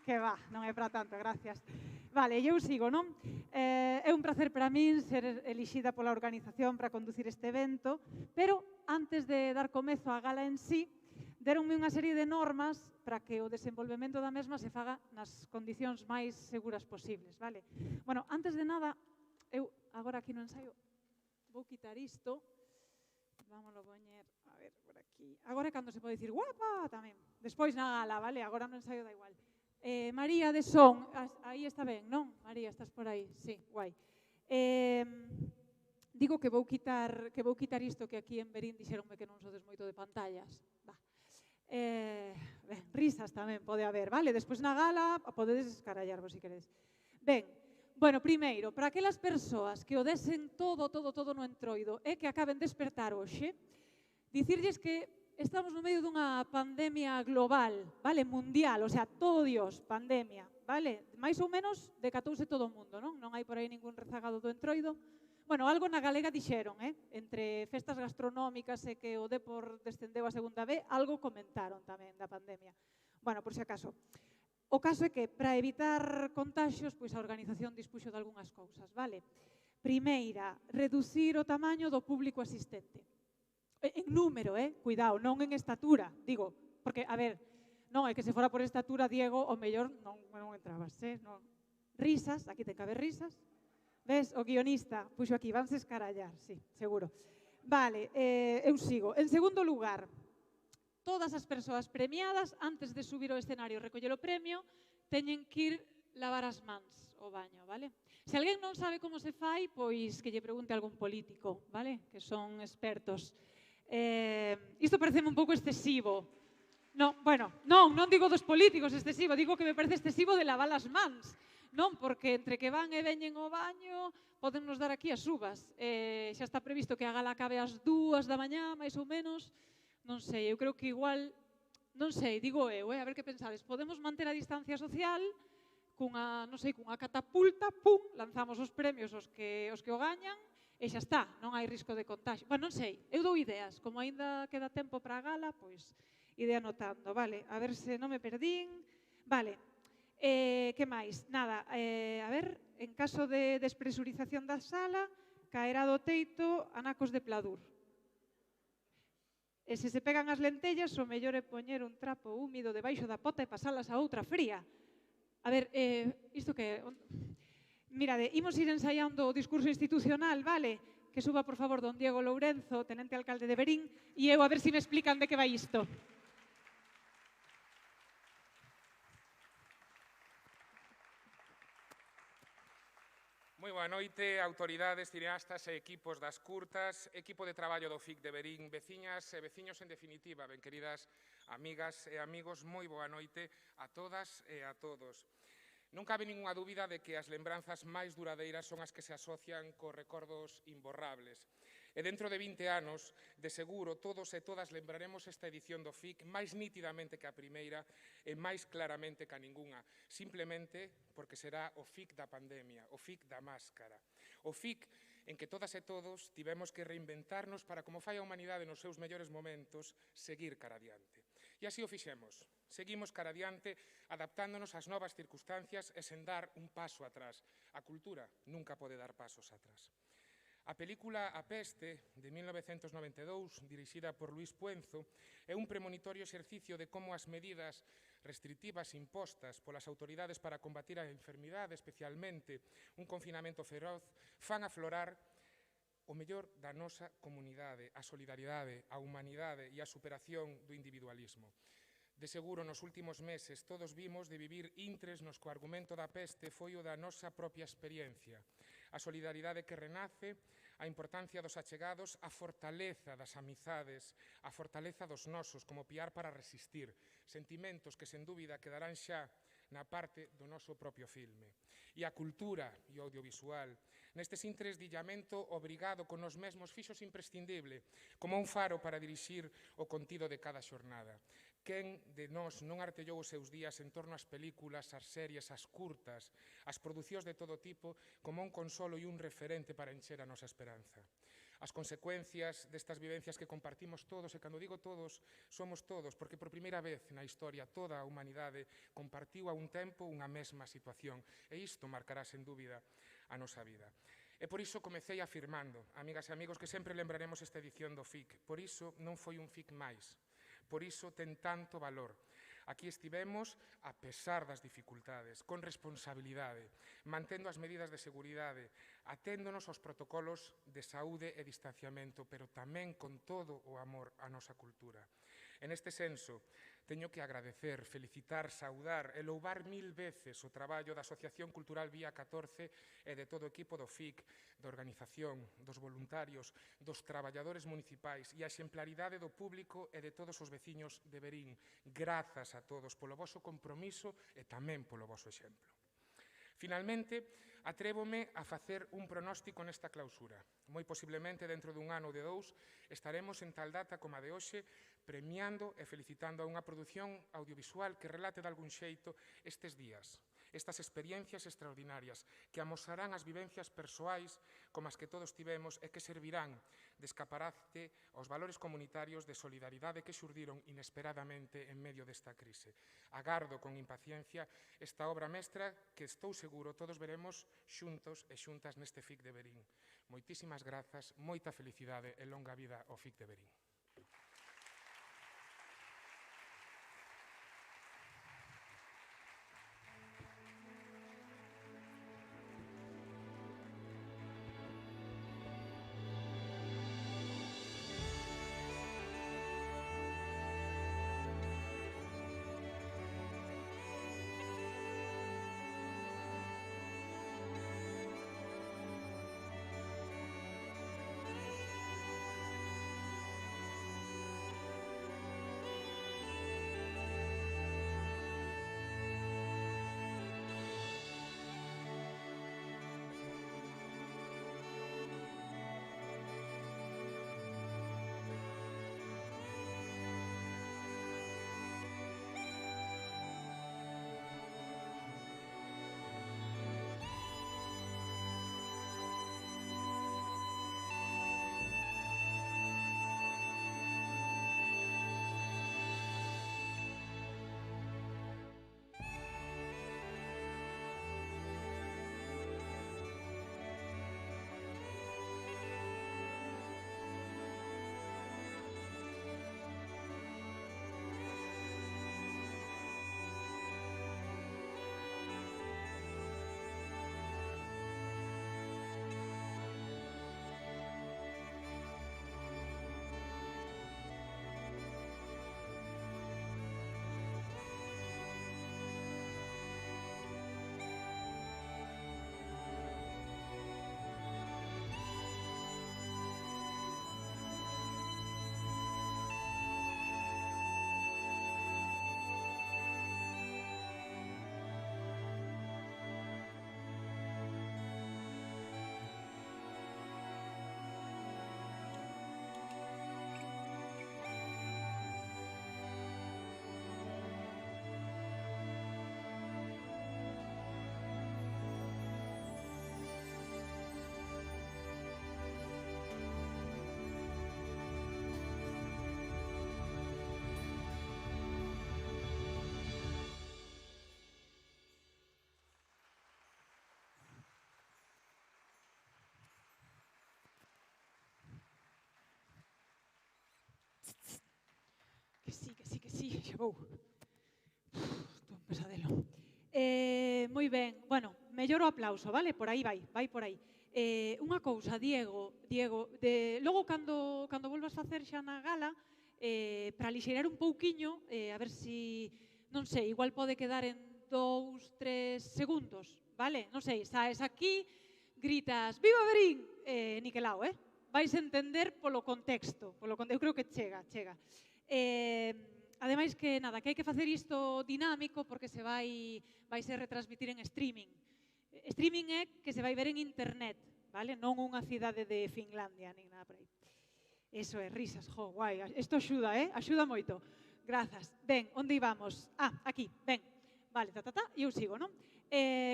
Que va, non é para tanto, gracias. Vale, eu sigo, non? É un placer para min ser elixida pola organización para conducir este evento, pero antes de dar comezo á gala en sí, deronme unha serie de normas para que o desenvolvemento da mesma se faga nas condicións máis seguras posibles, vale? Bueno, antes de nada, eu agora aquí no ensaio vou quitar isto, vámoslo poñer, a ver, por aquí. Agora é cando se pode dicir guapa tamén, despois na gala, vale? Agora no ensaio da igual. María de son, aí está ben, non? María, estás por aí? Sí, guai. Digo que vou quitar isto que aquí en Verín dixeronme que non sodes moito de pantallas. Ben, risas tamén pode haber, vale? Despois na gala podedes escarallarvos se queredes. Ben, bueno, primeiro, para aquelas persoas que o desen todo no entroido e que acaben de despertar hoxe, dicirlles que estamos no medio dunha pandemia global, vale, mundial, o sea, todo Dios, pandemia, vale? Mais ou menos decatouse todo o mundo, non? Non hai por aí ningún rezagado do entroido. Bueno, algo na galega dixeron, entre festas gastronómicas e que o Depor descendeu a segunda B, algo comentaron tamén da pandemia. Bueno, por si acaso. O caso é que, para evitar contaxios, pois a organización dispuxo de algunhas cousas, vale? Primeira, reducir o tamaño do público asistente. En número, cuidado, non en estatura, digo, porque, a ver, non é que se fora por estatura, Diego, o mellor non entrabas, non. Risas, aquí ten que haber risas. Ves, o guionista puxo aquí, vanse escarallar, sí, seguro. Vale, eu sigo. En segundo lugar, todas as persoas premiadas, antes de subir ao escenario e recoller o premio, teñen que ir lavar as mans ao baño, vale? Se alguén non sabe como se fai, pois que lle pregunte a algún político, vale? Que son expertos. Isto pareceme un pouco excesivo. Non digo dos políticos excesivo, digo que me parece excesivo de lavar as mans. Non, porque entre que van e veñen ao baño, poden nos dar aquí as uvas. Xa está previsto que a gala acabe ás 2 da mañá, máis ou menos. Non sei, eu creo que igual, non sei, digo eu, a ver que pensades. Podemos manter a distancia social cunha catapulta, pum, lanzamos os premios os que o gañan, e xa está, non hai risco de contagio. Bueno, non sei, eu dou ideas, como aínda queda tempo para a gala, pois ide anotando, vale, a ver se non me perdín. Vale, que máis? Nada, a ver, en caso de despresurización da sala, caerá do teito anacos de pladur. E se se pegan as lentellas, o mellor é poñer un trapo húmido debaixo da pota e pasalas a outra fría. A ver, isto que... Mirade, imos ir ensaiando o discurso institucional, vale? Que suba, por favor, don Diego Lourenzo, tenente alcalde de Verín, e eu a ver se me explican de que vai isto. Moi boa noite, autoridades, cineastas e equipos das curtas, equipo de traballo do FIC de Verín, veciñas e veciños en definitiva, ben queridas amigas e amigos, moi boa noite a todas e a todos. Non cabe ninguna dúbida de que as lembranzas máis duradeiras son as que se asocian cos recordos imborrables. E dentro de 20 anos, de seguro, todos e todas lembraremos esta edición do FIC máis nítidamente que a primeira e máis claramente que a ningunha, simplemente porque será o FIC da pandemia, o FIC da máscara, o FIC en que todas e todos tivemos que reinventarnos para, como fai a humanidade nos seus mellores momentos, seguir cara adiante. E así o fixemos. Seguimos cara adiante, adaptándonos ás novas circunstancias e sen dar un paso atrás. A cultura nunca pode dar pasos atrás. A película A Peste, de 1992, dirixida por Luis Puenzo, é un premonitorio exercicio de como as medidas restritivas impostas polas autoridades para combatir a enfermidade, especialmente un confinamento feroz, fan aflorar o mellor da nosa comunidade, a solidaridade, a humanidade e a superación do individualismo. De seguro, nos últimos meses, todos vimos de vivir intres nos que o argumento da peste foi o da nosa propia experiencia. A solidaridade que renace, a importancia dos achegados, a fortaleza das amizades, a fortaleza dos nosos como piar para resistir, sentimentos que, sen dúbida, quedarán xa na parte do noso propio filme. E a cultura e o audiovisual, nestes intres de illamento obrigado con os mesmos fixos imprescindible, como un faro para dirixir o contido de cada xornada. Quen de nós non artellou os seus días en torno ás películas, ás series, ás curtas, ás producións de todo tipo, como un consolo e un referente para encher a nosa esperanza. As consecuencias destas vivencias que compartimos todos, e cando digo todos, somos todos, porque por primeira vez na historia toda a humanidade compartiu a un tempo unha mesma situación, e isto marcará sen dúbida a nosa vida. E por iso comecei afirmando, amigas e amigos, que sempre lembraremos esta edición do FIC. Por iso non foi un FIC máis. Por iso ten tanto valor. Aquí estivemos a pesar das dificultades, con responsabilidade, mantendo as medidas de seguridade, aténdonos aos protocolos de saúde e distanciamento, pero tamén con todo o amor á nosa cultura. En este senso, teño que agradecer, felicitar, saudar e louvar 1000 veces o traballo da Asociación Cultural Vía 14 e de todo o equipo do FIC, da organización, dos voluntarios, dos traballadores municipais e a exemplaridade do público e de todos os veciños de Verín. Grazas a todos polo voso compromiso e tamén polo voso exemplo. Finalmente, atrévome a facer un pronóstico nesta clausura. Moi posiblemente, dentro dun ano ou de dous, estaremos en tal data como a de hoxe premiando e felicitando a unha produción audiovisual que relate de algún xeito estes días, estas experiencias extraordinarias que amosarán as vivencias persoais como as que todos tivemos e que servirán de escaparate aos valores comunitarios de solidaridade que xurdiron inesperadamente en medio desta crise. Agardo con impaciencia esta obra mestra que estou seguro todos veremos xuntos e xuntas neste FIC de Verín. Moitísimas grazas, moita felicidade e longa vida ao FIC de Verín. Que sí, xa vou. pesadelo. Moi ben, bueno, mellor o aplauso, vale? Por aí vai por aí. Unha cousa, Diego, logo cando volvas facer xa na gala, para lixeirar un pouquiño, a ver si, non sei, igual pode quedar en 2-3 segundos, vale? Non sei, saes aquí, gritas, viva Verín, niquelao, vais entender polo contexto, eu creo que chega. Ademais que nada, que hai que facer isto dinámico porque se vai ser retransmitir en streaming. Streaming é que se vai ver en internet, vale? Non unha cidade de Finlandia, nin nada por aí. Eso é, risas, jo, guai, isto axuda, axuda moito. Grazas. Ben, onde íbamos? Aquí, ben. Vale, e eu sigo, non?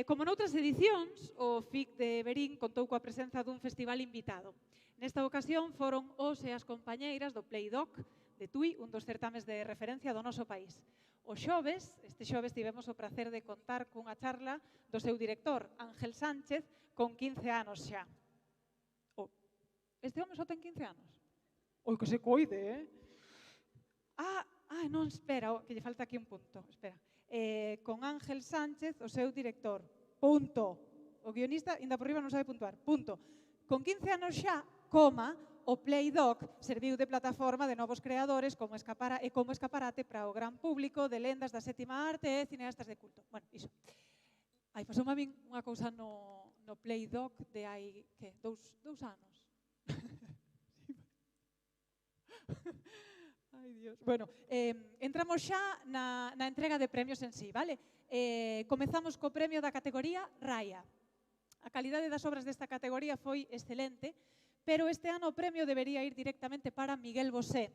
Como noutras edicións, o FIC de Verín contou coa presenza dun festival invitado. Nesta ocasión foron os e as compañeiras do Playdoc de Tui, un dos certames de referencia do noso país. Este xoves tivemos o prazer de contar cunha charla do seu director, Ángel Sánchez, con 15 anos xa. Este home só ten 15 anos? Oi, que se coide, non, espera, que lle falta aquí un punto, espera. Con Ángel Sánchez, o seu director. Punto. O guionista, ainda por riba, non sabe puntuar. Punto. Con 15 anos xa, o Playdoc serviu de plataforma de novos creadores como escaparate para o gran público de lendas da sétima arte e cineastas de culto. Bueno, iso. Pasoume a min unha cousa no Playdoc de hai, que, 2 anos. Ai, Dios. Bueno, entramos xa na entrega de premios en sí, vale? Comezamos co premio da categoría Raya. A calidade das obras desta categoría foi excelente, pero este ano o premio debería ir directamente para Miguel Bosé,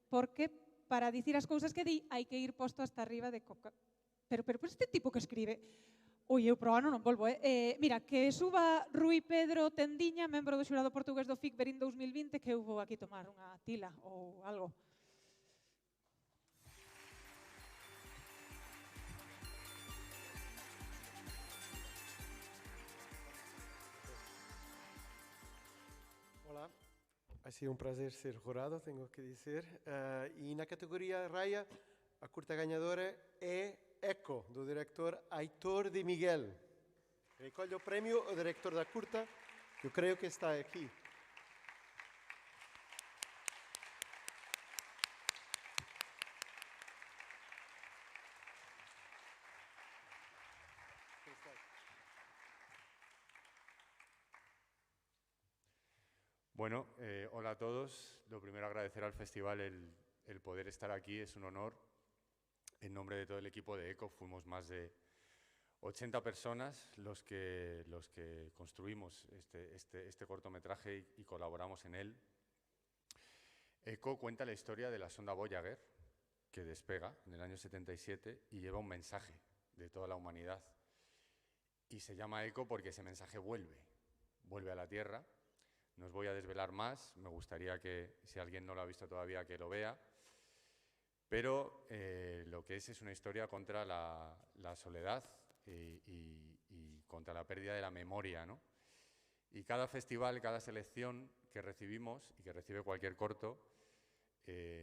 porque para dicir as cousas que di hai que ir posto hasta arriba de coca. Pero este tipo que escribe... Ui, eu pro ano non volvo, Mira, que suba Rui Pedro Tendiña, membro do xurado portugués do FIC Verín 2020, que eu vou aquí tomar unha tila ou algo. Hola, ha sido un placer ser jurado, tengo que decir. E na categoría Raya, a curta gañadora é Eco, do director Aitor de Miguel. Recolle o premio o director da curta, que eu creo que está aquí. Bueno, hola a todos. Lo primero, agradecer al festival el poder estar aquí, es un honor. En nombre de todo el equipo de ECO, fuimos más de 80 personas los que construimos este cortometraje y colaboramos en él. ECO cuenta la historia de la sonda Voyager, que despega en el año 77 y lleva un mensaje de toda la humanidad. Y se llama ECO porque ese mensaje vuelve a la Tierra. No os voy a desvelar más, me gustaría que, si alguien no lo ha visto todavía, que lo vea. Pero lo que es una historia contra la soledad y contra la pérdida de la memoria, ¿no? Y cada festival, cada selección que recibimos y que recibe cualquier corto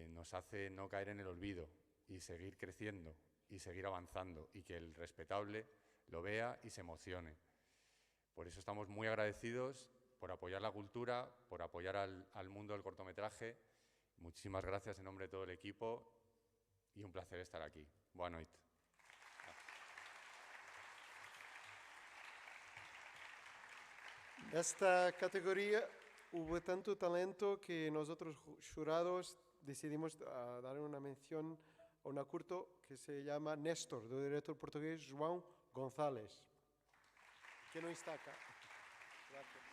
nos hace no caer en el olvido y seguir creciendo y seguir avanzando y que el respetable lo vea y se emocione. Por eso estamos muy agradecidos por apoyar la cultura, por apoyar al mundo del cortometraje. Muchísimas gracias en nombre de todo el equipo. Y un placer estar aquí. Boa noite. Esta categoría hubo tanto talento que nosotros jurados decidimos dar una mención a una curto que se llama Néstor, del director portugués João González, que no está acá. Gracias.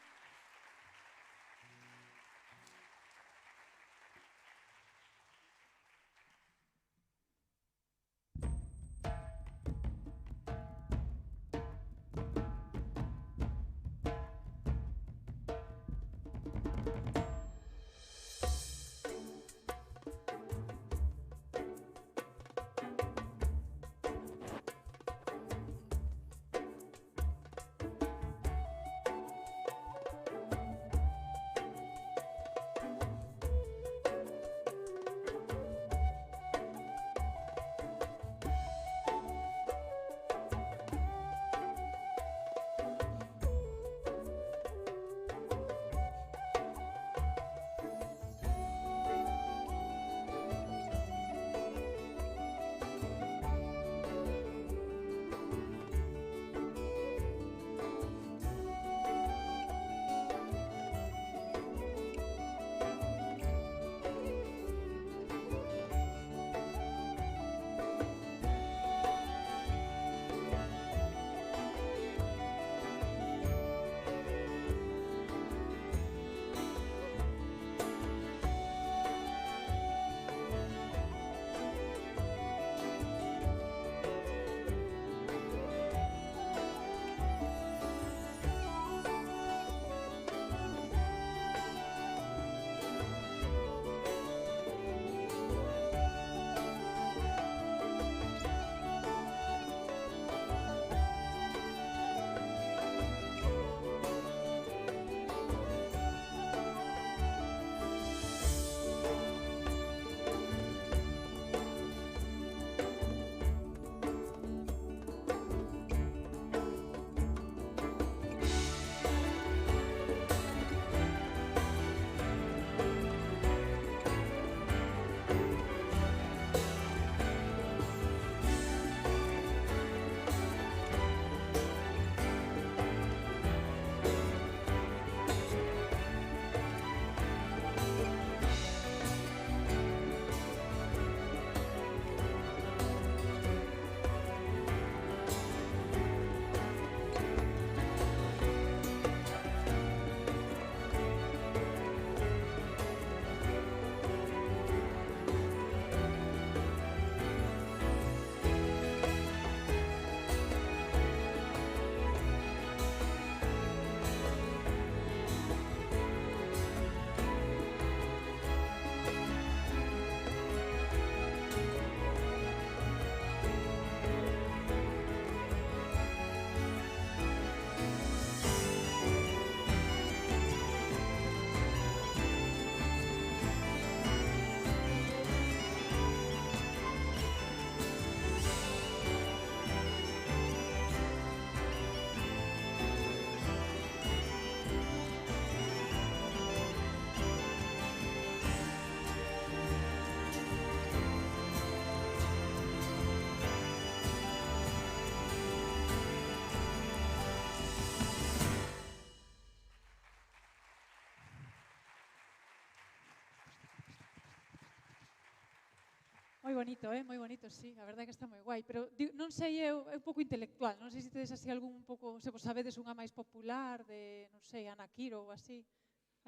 Moi bonito, moi bonito, sí, a verdade é que está moi guai, pero non sei, é un pouco intelectual, non sei se tedes así algún un pouco, se vos sabedes unha máis popular de, non sei, Ana Quiro ou así.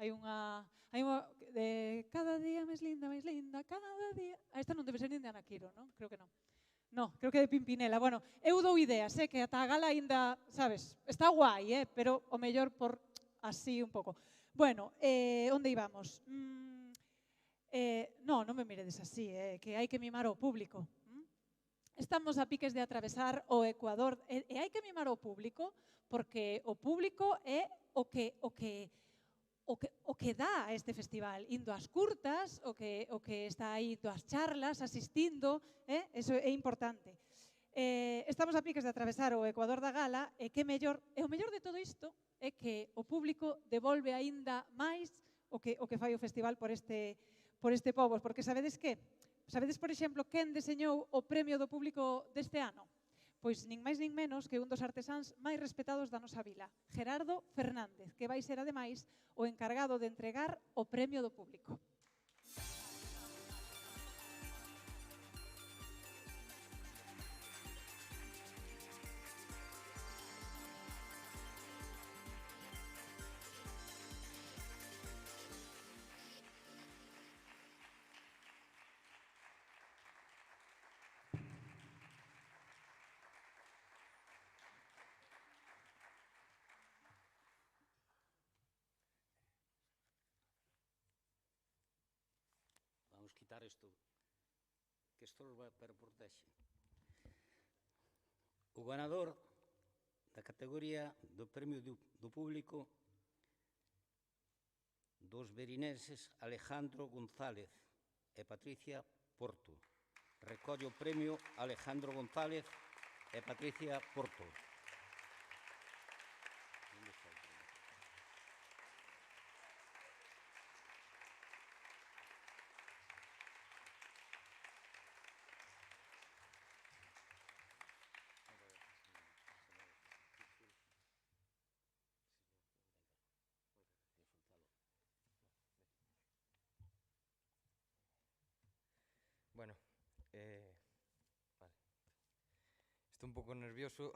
Hai unha de cada día máis linda, cada día. Esta non debe ser nin de Ana Quiro, non? Creo que non. No, creo que de Pimpinela. Bueno, eu dou ideas, que ata a gala ainda, sabes, está guai, pero o mellor por así un pouco. Bueno, onde íbamos? Non me miredes así, que hai que mimar ao público. Estamos a piques de atravesar o Ecuador e hai que mimar ao público porque o público é o que dá a este festival, indo ás curtas, o que está aí indo ás charlas, asistindo, eso é importante. Estamos a piques de atravesar o Ecuador da gala e que mellor, e o mellor de todo isto é que o público devolve aínda máis o que fai o festival por este pobo, porque sabedes que? Sabedes, por exemplo, quen deseñou o premio do público deste ano? Pois nin máis nin menos que un dos artesáns máis respetados da nosa vila, Gerardo Fernández, que vai ser ademais o encargado de entregar o premio do público. Vamos quitar isto, que estorba pero protege. O ganador da categoría do premio do público dos berinenses Alejandro González e Patricia Porto. Recolle o premio Alejandro González e Patricia Porto. Bueno, vale. Estou un pouco nervioso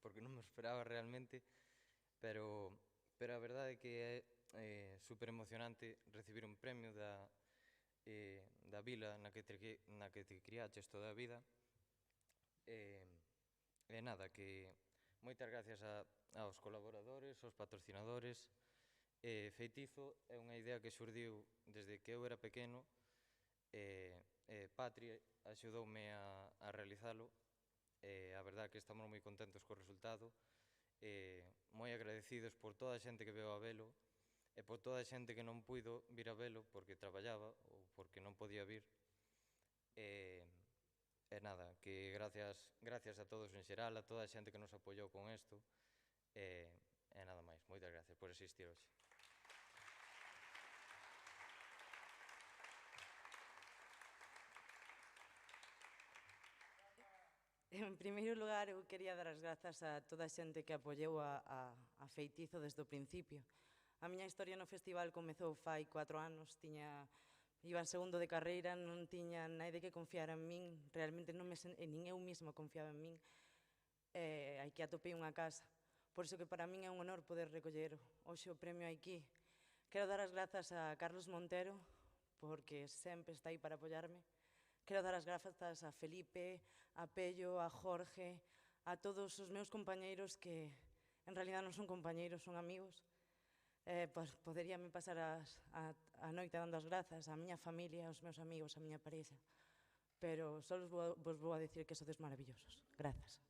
porque non me esperaba realmente, pero a verdade é que é super emocionante recibir un premio da vila na que te criaches toda a vida. E nada, que moitas gracias aos colaboradores, aos patrocinadores. Feitizo é unha idea que xurdiu desde que eu era pequeno. Patri axudoume a realizalo. A verdade que estamos moi contentos co resultado. Moi agradecidos por toda a xente que veo a velo e por toda a xente que non puido vir a velo porque traballaba ou porque non podía vir. E nada, que gracias a todos en xeral, a toda a xente que nos apoiou con isto. E nada máis, moitas gracias por asistir hoxe. En primeiro lugar, eu quería dar as grazas a toda a xente que apoiou a Feitizo desde o principio. A miña historia no festival comezou fai 4 anos, iba en segundo de carreira, non tiña naide que confiara en min, realmente nin eu mesma confiaba en min, hai que atopei unha casa. Por iso que para min é un honor poder recoller hoxe o premio aquí. Quero dar as grazas a Carlos Montero, porque sempre está aí para apoiarme. Quero dar as grazas a Felipe, a Pello, a Jorge, a todos os meus compañeiros que en realidad non son compañeiros, son amigos. Poderíame pasar a noite dando as grazas á miña familia, aos meus amigos, á miña pareja, pero só vos vou a dicir que sodes maravillosos. Grazas.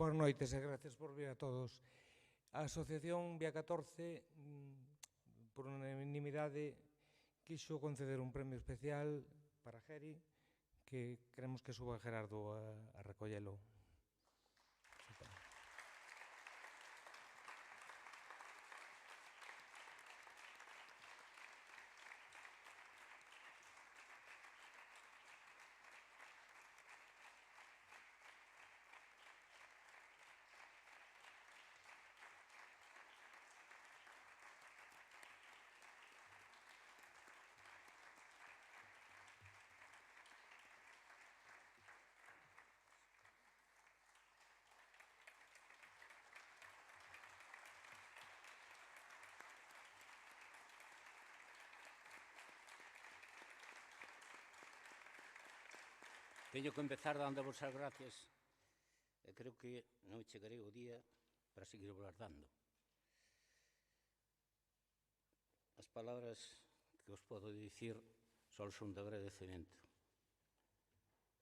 Boas noites e gracias por vir a todos. A Asociación Vía 14, por unanimidade, quixo conceder un premio especial para Geri, que queremos que suba Gerardo a recollelo. Teño que empezar dando vos as gracias e creo que non chegarei o día para seguir vos dando. As palabras que os podo dicir só son de agradecemento.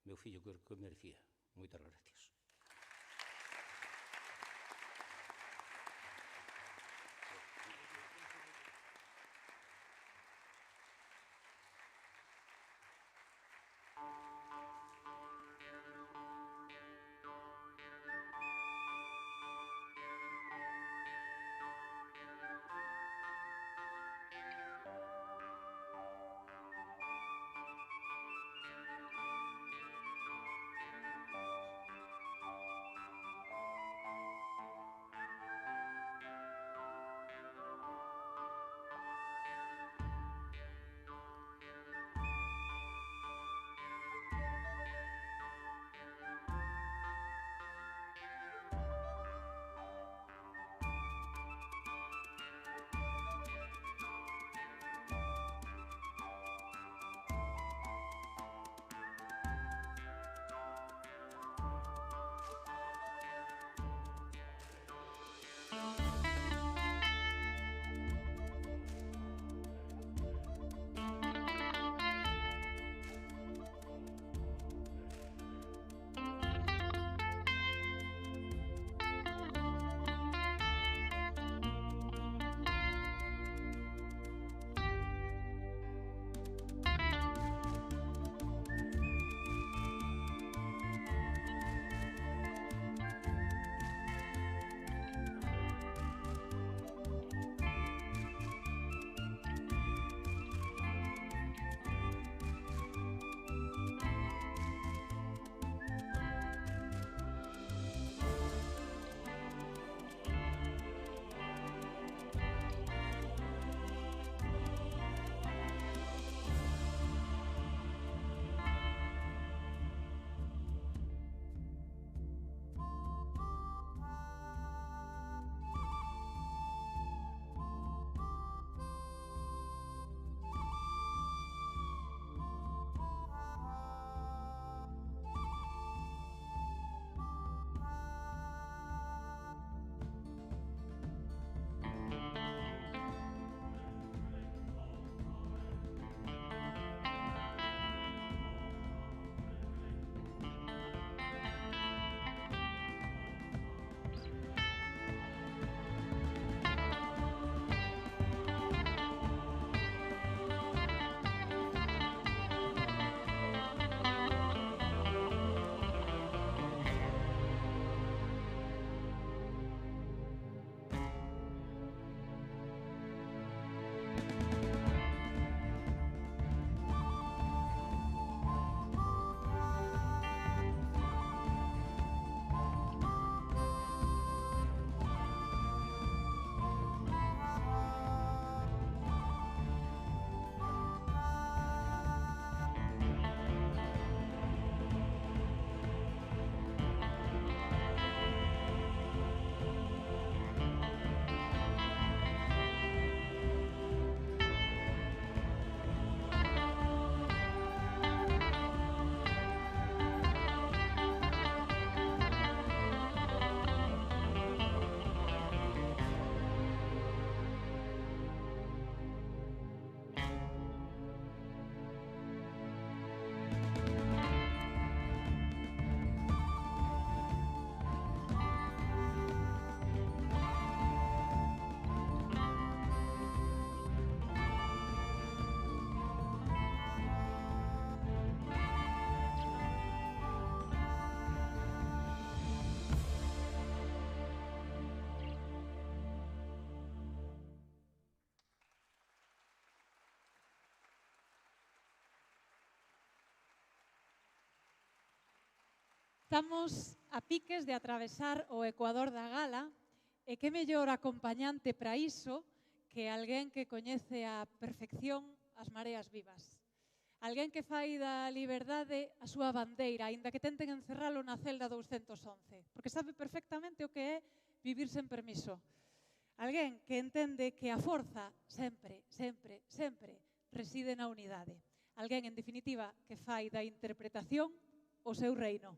Meu fillo que o merecía. Moitas gracias. Estamos a piques de atravesar o ecuador da gala e que mellor acompañante para iso que alguén que coñece a perfección as mareas vivas. Alguén que fai da liberdade a súa bandeira, aínda que tenten encerralo na celda 211, porque sabe perfectamente o que é vivir sen permiso. Alguén que entende que a forza sempre, sempre, sempre reside na unidade. Alguén, en definitiva, que fai da interpretación o seu reino.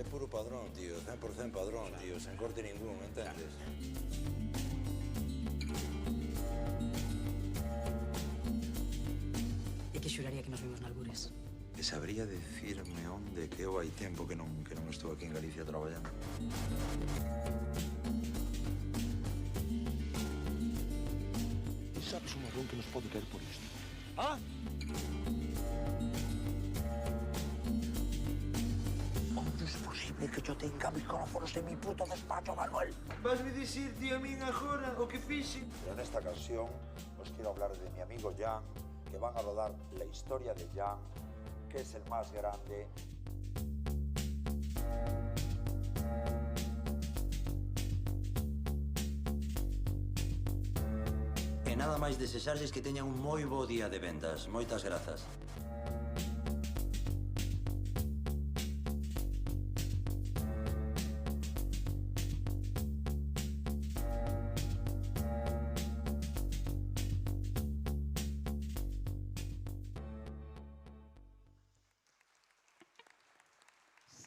É puro padrón, tío, 100% padrón, tío, sen corte ningún, entendes? E que xuraría que nos vimos nalgures. E sabría decirme onde que eu hai tempo que non estou aquí en Galicia traballando. E sabes un marrón que nos pode caer por isto? Ah? Es posible que yo tenga micrófonos en mi puto despacho, Manuel. Vasme dicir ti a min agora o que fixe? Pero nesta ocasión os quiero hablar de mi amigo Jan, que van a rodar la historia de Jan, que es el más grande. E nada máis desexarles que teñan un moi bo día de vendas. Moitas grazas.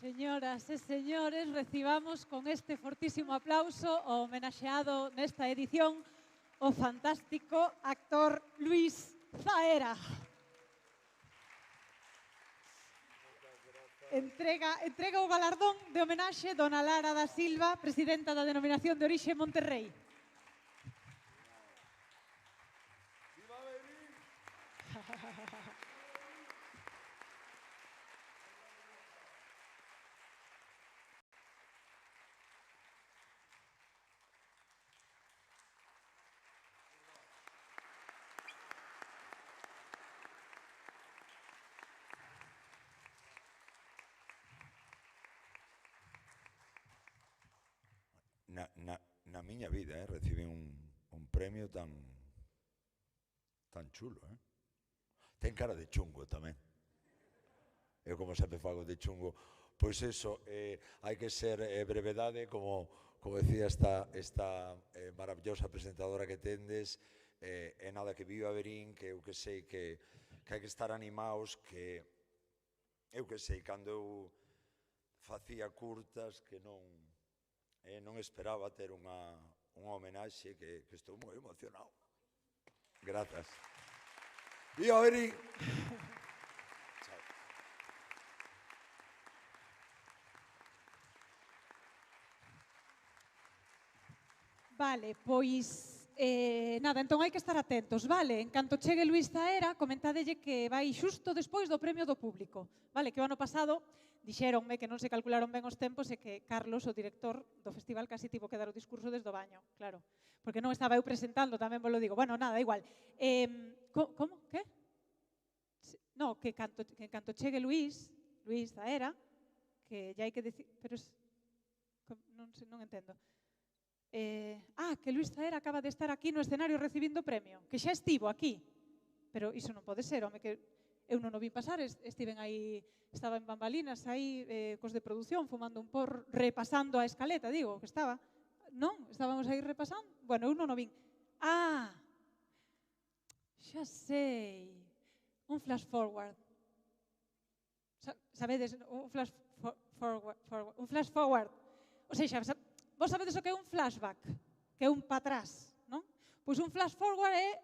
Señoras e señores, recibamos con este fortísimo aplauso o homenaxeado nesta edición o fantástico actor Luís Zaera. Entrega o galardón de homenaxe dona Lara da Silva, presidenta da Denominación de Orixe Monterrey. Na miña vida, recibí un premio tan chulo, Ten cara de chungo tamén. Eu como sempre fago de chungo, pois eso, hai que ser brevedade, como decía esta maravillosa presentadora que tendes, e nada, que viva Verín, que eu que sei que hai que estar animados, que eu que sei, cando eu facía curtas, que non esperaba ter unha homenaxe, que estou moi emocionado. Grazas. Viva Verín! Vale, pois nada, entón hai que estar atentos, vale? En canto chegue Luís Zaera, comentadelle que vai xusto despois do premio do público, vale? Que o ano pasado dixéronme que non se calcularon ben os tempos e que Carlos, o director do festival, casi tivo que dar o discurso desde o baño, claro. Porque non estaba eu presentando, tamén vos lo digo. Bueno, nada, igual. Como? Que? No, que canto chegue Luís Zaera, que ya hai que decir... Pero non entendo. Que Luís Zaera acaba de estar aquí no escenario recibindo o premio, que xa estivo aquí. Pero iso non pode ser, home, que eu non o vi pasar, estiven aí, estaba en bambalinas aí, cos de produción, fumando un por, repasando a escaleta, digo, que estaba. Non, estábamos aí repasando. Bueno, eu non o vin. Xa sei. Un flash forward. Sabedes, un flash forward. O sea, vos sabedes o que é un flashback, que é un pa atrás, non? Pois un flash forward é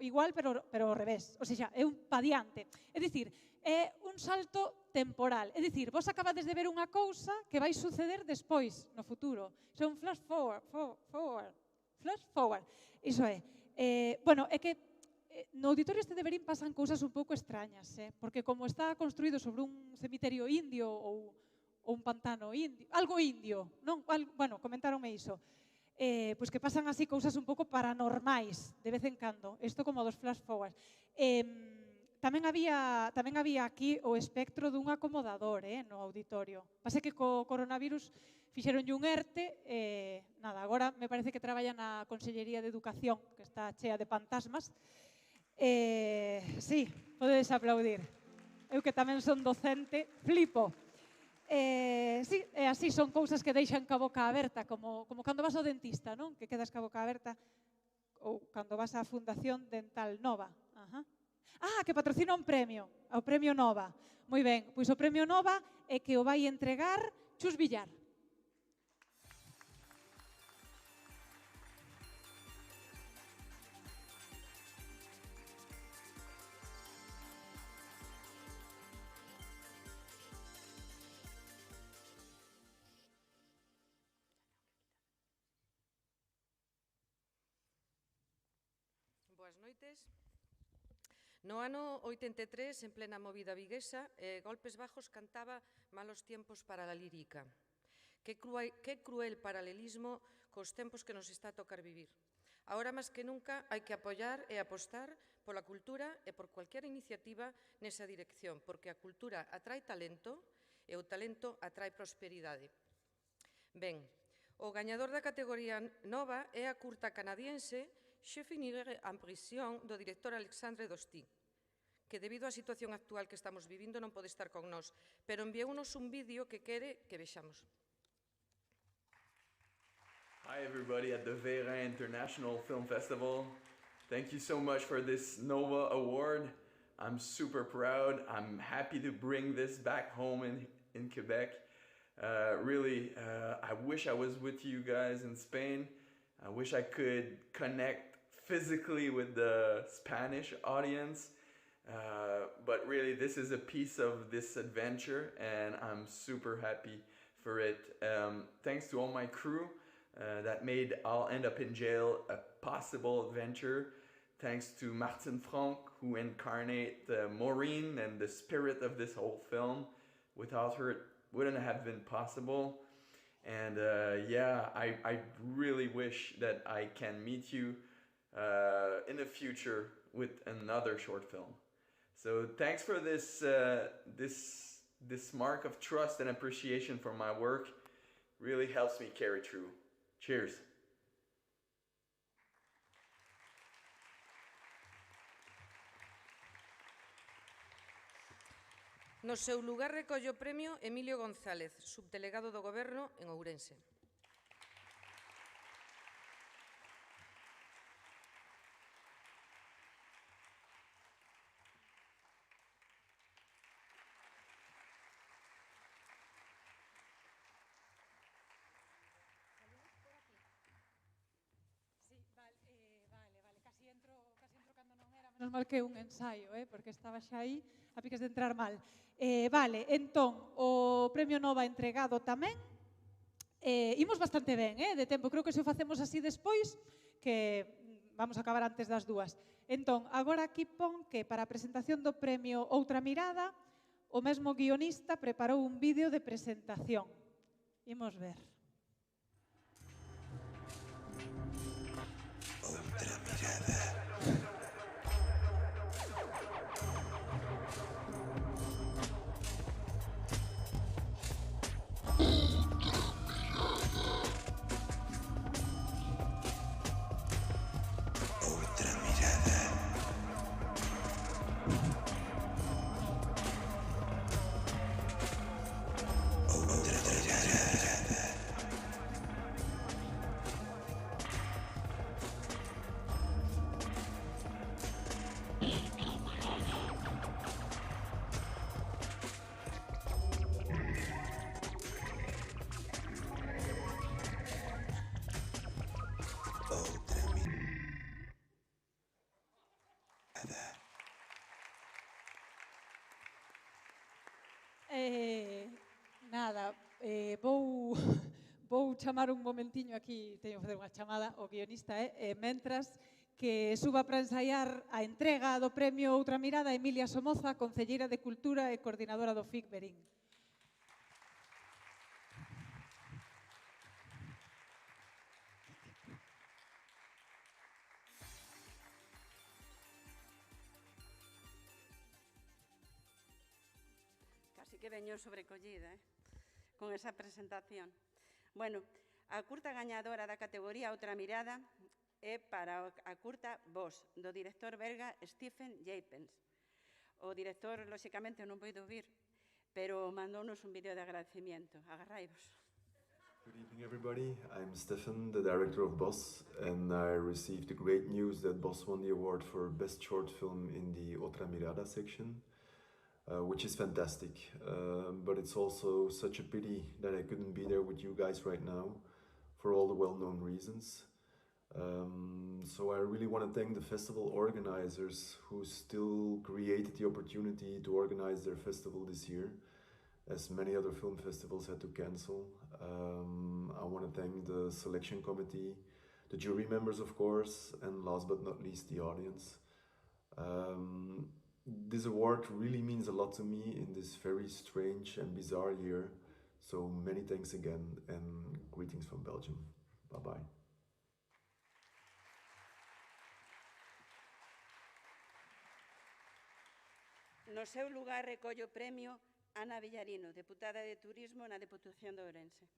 igual, pero ao revés. O sea, é un pa diante. É dicir, é un salto temporal. É dicir, vos acabades de ver unha cousa que vai suceder despois, no futuro. Iso é un flash forward. Flash forward. Iso é. Bueno, é que no auditorio este de Verín pasan cousas un pouco extrañas, porque como está construído sobre un cemiterio indio ou ou un pantano indio, algo indio, non? Bueno, comentáronme iso. Pois que pasan así cousas un pouco paranormais de vez en cando, isto como dos flash forwards. Tamén había aquí o espectro dun acomodador no auditorio. Pase que co coronavirus fixeronlle un ERTE, nada, agora me parece que traballa na Consellería de Educación, que está chea de fantasmas. Sí, podedes aplaudir. Eu que tamén son docente, flipo. Sí, así son cousas que deixan ca boca aberta, como cando vas ao dentista, non? Que quedas ca boca aberta, ou cando vas á Fundación Dental Nova. Que patrocina un premio, o Premio Nova. Moi ben, pois o Premio Nova é que o vai entregar Chus Villar. Boas noites. No ano 83, en plena movida viguesa, Golpes Bajos cantaba Malos tiempos para la lírica. Que cruel paralelismo cos tempos que nos está a tocar vivir. Ahora, máis que nunca, hai que apoiar e apostar pola cultura e por cualquier iniciativa nesa dirección, porque a cultura atrae talento e o talento atrae prosperidade. Ben, o gañador da categoría nova é a curta canadiense Je finirai en prisión do director Alexandre Dosty, que debido á situación actual que estamos vivindo non pode estar con nós, pero enviounos un vídeo que quere que vexamos. Hi everybody at the Vera International Film Festival. Thank you so much for this Nova Award. I'm super proud. I'm happy to bring this back home in Quebec. Really, I wish I was with you guys in Spain. I wish I could connect physically with the Spanish audience, but really this is a piece of this adventure and I'm super happy for it. Thanks to all my crew that made I'll End Up in Jail a possible adventure. Thanks to Martin Franck, who incarnate Maureen and the spirit of this whole film. Without her, it wouldn't have been possible. And yeah, I really wish that I can meet you in the future with another short film. So thanks for this mark of trust and appreciation for my work. Really helps me carry through. Cheers. No seu lugar recolle o premio Emilio González, subdelegado do Goberno en Ourense. Menos mal que un ensaio, porque estaba xa aí a piques de entrar mal. Vale, entón, o Premio Nova entregado tamén. Imos bastante ben, de tempo. Creo que se o facemos así despois, que vamos a acabar antes das 2. Entón, agora aquí pon que para a presentación do premio Outra Mirada, o mesmo guionista preparou un vídeo de presentación. Imos ver. Outra mirada. Nada, vou chamar un momentiño aquí, teño que facer unha chamada ao guionista, mentras que suba para ensaiar a entrega do premio Outra Mirada a Emilia Somoza, concelleira de Cultura e coordinadora do FIC Verín. así que veño sobrecollida con esa presentación. Bueno, a curta gañadora da categoría Outra Mirada é para a curta Vos, do director belga Stephen Japens. O director, lóxicamente, non poido vir, pero mandounos un vídeo de agradecimiento. Agarraivos. Good evening, everybody. I'm Stefan, the director of Boss, and I received the great news that Boss won the award for Best Short Film in the Outra Mirada section, which is fantastic. But it's also such a pity that I couldn't be there with you guys right now for all the well-known reasons. So I really want to thank the festival organizers who still created the opportunity to organize their festival this year, as many other film festivals had to cancel. I want to thank the selection committee, the jury members, of course, and last but not least, the audience. This award really means a lot to me in this very strange and bizarre year. So many thanks again, and greetings from Belgium. Bye-bye. No seu lugar recollo o premio Ana Villarino, deputada de Turismo na Deputación de Ourense.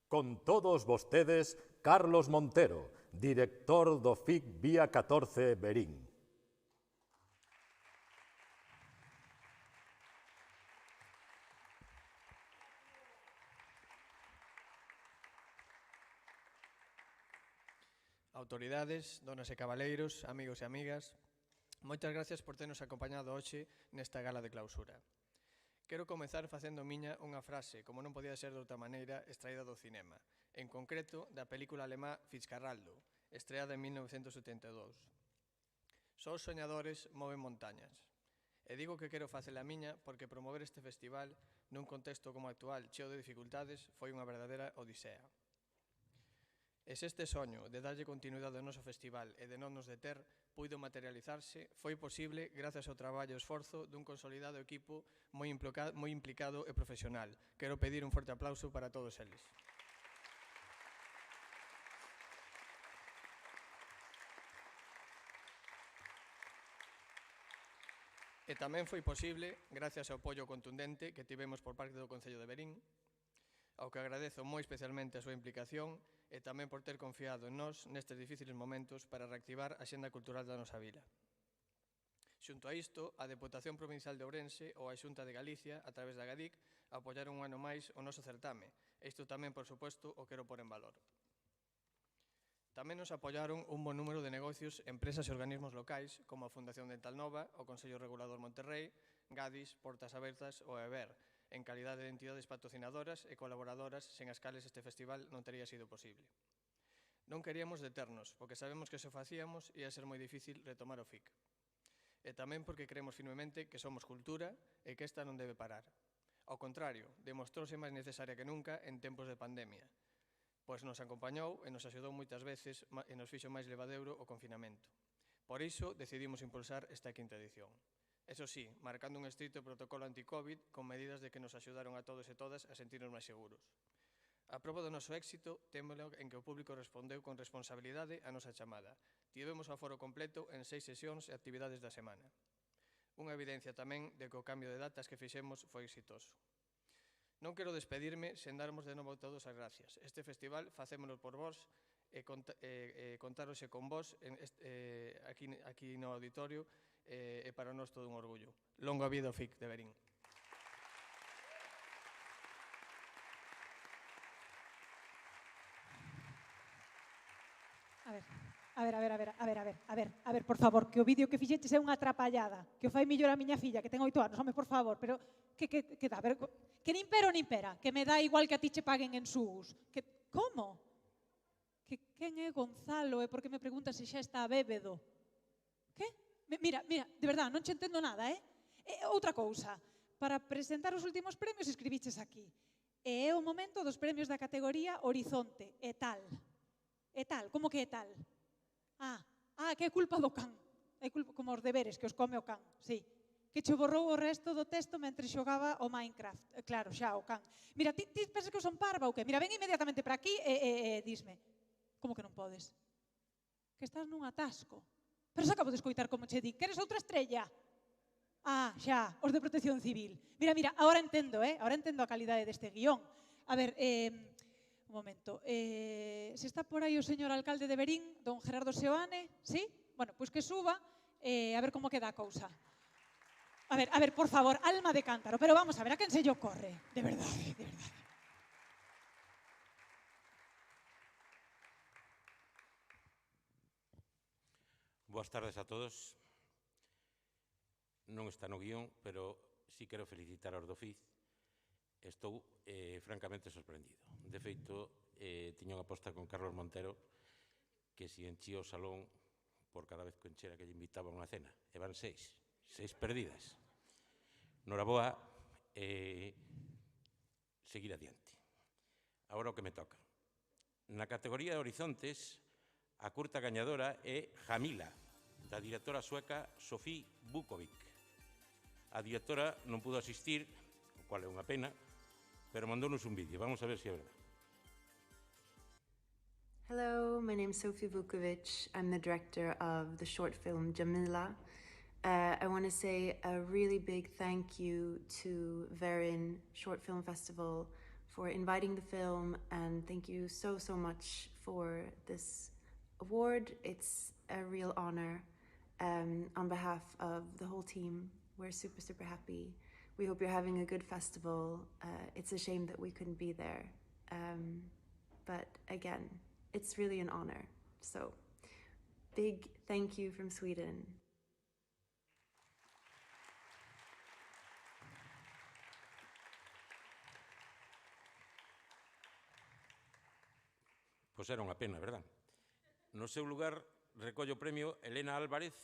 Con todos vostedes, Carlos Montero, director do FIC Vía 14 Verín. Autoridades, donas e cabaleiros, amigos e amigas, moitas gracias por ternos acompañado hoxe nesta gala de clausura. Quero comezar facendo miña unha frase, como non podía ser de outra maneira, extraída do cinema, en concreto da película alemá Fitzcarraldo, estreada en 1972. Só os soñadores moven montañas. E digo que quero facela miña porque promover este festival nun contexto como actual cheo de dificultades foi unha verdadeira odisea. E se este soño de darlle continuidade ao noso festival e de non nos deter puido materializarse, foi posible gracias ao traballo e esforzo dun consolidado equipo moi implicado e profesional. Quero pedir un forte aplauso para todos eles. E tamén foi posible gracias ao apoio contundente que tivemos por parte do Concello de Verín, ao que agradezo moi especialmente a súa implicación e tamén por ter confiado en nós nestes difíciles momentos para reactivar a xenda cultural da nosa vila. Xunto a isto, a Deputación Provincial de Ourense ou a Xunta de Galicia, a través da GADIC, apoiaron un ano máis o noso certame. Isto tamén, por suposto, o quero pôr en valor. Tamén nos apoiaron un bon número de negocios, empresas e organismos locais, como a Fundación Dental Nova, o Consello Regulador Monterrey, Gadis, Portas Abertas ou EBER, en calidade de entidades patrocinadoras e colaboradoras sen as cales este festival non tería sido posible. Non queríamos deternos, porque sabemos que se o facíamos ia ser moi difícil retomar o FIC. E tamén porque creemos firmemente que somos cultura e que esta non debe parar. Ao contrario, demostrouse máis necesaria que nunca en tempos de pandemia, pois nos acompañou e nos axudou moitas veces e nos fixo máis levadeiro o confinamento. Por iso decidimos impulsar esta quinta edición. Eso sí, marcando un estrito protocolo anti-Covid con medidas de que nos axudaron a todos e todas a sentirnos máis seguros. A proba do noso éxito témolo en que o público respondeu con responsabilidade a nosa chamada. Tivemos o aforo completo en 6 sesións e actividades da semana. Unha evidencia tamén de que o cambio de datas que fixemos foi exitoso. Non quero despedirme sen darmos de novo todos as gracias. Este festival facémolo por vós e contar hoxe con vós aquí no auditorio e para nós todo un orgullo. Longa vida ao FIC de Verín. A ver, por favor, que o vídeo que fixeches é unha atrapallada, que o fai millor a miña filla, que ten 8 anos, home, por favor, pero que dá, que nin pero nin pera, que me dá igual que a ti che paguen en SUS. Como? Que quen é Gonzalo e por que me preguntas se xa está bébedo? Que? Mira, de verdade, non che entendo nada, outra cousa, para presentar os últimos premios escribiches aquí. E é o momento dos premios da categoría Horizonte, e tal. E tal, como que é tal? Que é culpa do can. É culpa, como os deberes, que os come o can, sí. Que che borrou o resto do texto mentre xogaba o Minecraft. Claro, xa, o can. Mira, ti pensas que eu son parva ou que? Mira, ven inmediatamente para aquí e disme. Como que non podes? Que estás nun atasco. Pero se acabo de escoitar como che di, queres outra estrella? Xa, os de Protección Civil. Mira, ahora entendo, ahora entendo a calidade deste guión. A ver, un momento. Se está por aí o señor alcalde de Verín, don Gerardo Seoane, sí? Bueno, pois que suba, a ver como queda a cousa. A ver, por favor, alma de cántaro, pero vamos a ver, a quen se lle ocorre? De verdade, de verdade. Boas tardes a todos. Non está no guión, pero sí quero felicitar aos do FIC. Estou francamente sorprendido. De feito, tiña unha aposta con Carlos Montero que se enchía o salón por cada vez que enchera que lle invitaba a unha cena. E van 6 perdidas. Noraboa, seguir adiante. Agora o que me toca. Na categoría de Horizontes, a curta gañadora é Jamila, da directora sueca Sofie Bukovic. A directora non pudo asistir, o cual é unha pena, pero mandounos un vídeo. Vamos a ver se é verdade. Hello, my name is Sofie Vukovic. I'm the director of the short film Jamila. I want to say a really big thank you to Verin Short Film Festival for inviting the film, and thank you so, so much for this award. It's a real honor. On behalf of the whole team, we're super, super happy. We hope you're having a good festival. It's a shame that we couldn't be there. But again, it's really an honor. So, big thank you from Sweden. Pois era unha pena, verdad? No seu lugar, recolle o premio Elena Álvarez,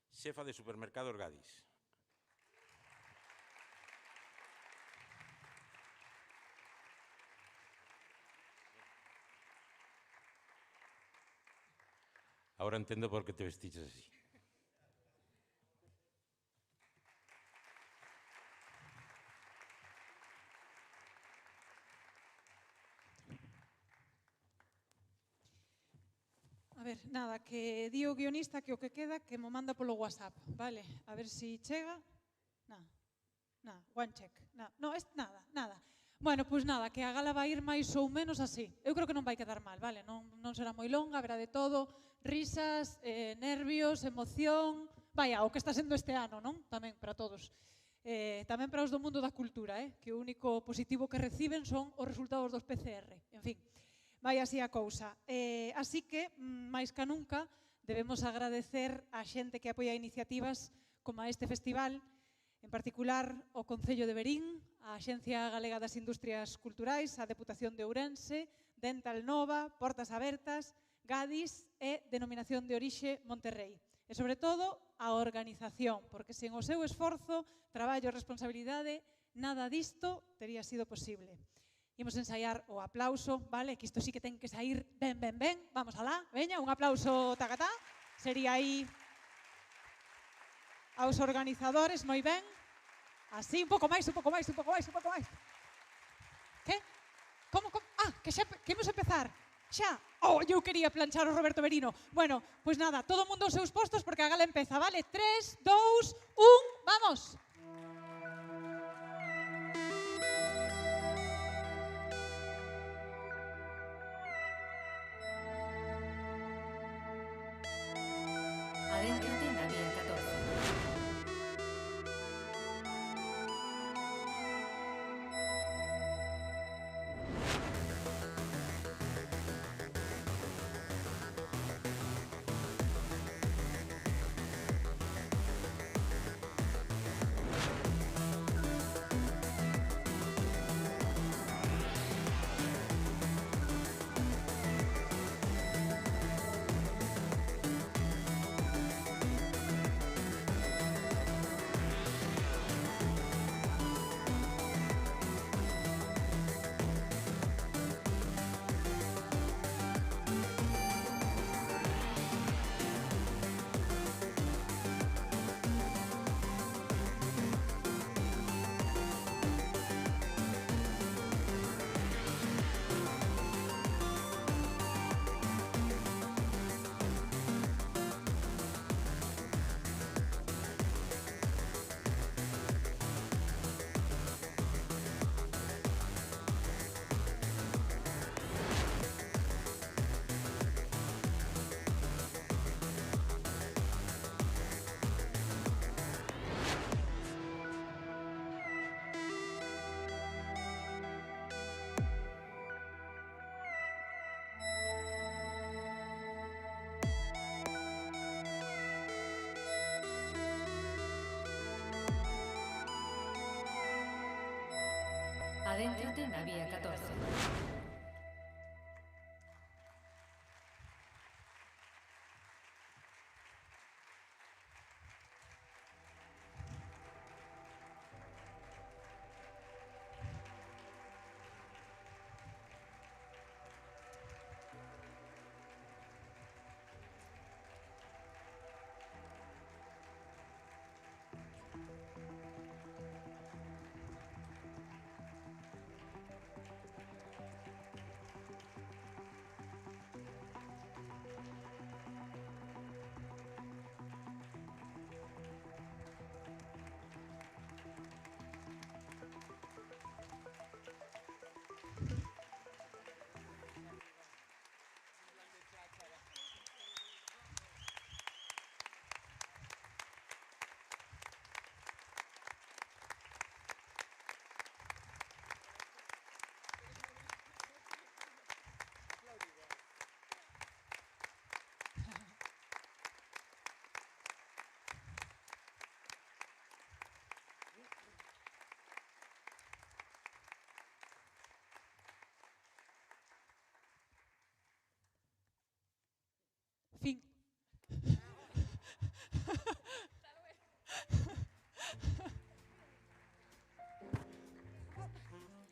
xefa de Supermercados Gadis. Ahora entendo por que te vestiches así. A ver, nada, que di o guionista que o que queda que mo manda polo WhatsApp, vale? A ver si chega. One check. Nada. Bueno, pois nada, que a gala vai ir máis ou menos así. Eu creo que non vai quedar mal, vale? Non será moi longa, haberá de todo, risas, nervios, emoción, vaya, o que está sendo este ano, non? Tamén para todos. Tamén para os do mundo da cultura, que o único positivo que reciben son os resultados dos PCR. En fin, vai así a cousa. Así que, máis ca nunca, debemos agradecer a xente que apoia iniciativas como a este festival, en particular o Concello de Verín, a Axencia Galega das Industrias Culturais, a Deputación de Ourense, Dental Nova, Portas Abertas, Gadis e Denominación de Orixe Monterrey. E, sobre todo, a organización, porque sen o seu esforzo, traballo e responsabilidade, nada disto tería sido posible. Imos ensaiar o aplauso, vale? Que isto sí que ten que sair ben. Vamos alá, veña, un aplauso tacatá. Sería aí aos organizadores, moi ben. Así, un pouco máis. Que? Como? Que imos empezar? Xa? Eu quería planchar o Roberto Merino. Bueno, pois nada, todo o mundo aos seus postos porque a gala empeza, vale? 3, 2, 1, vamos! Adéntrate na vía 14. Adéntrate na vía 14.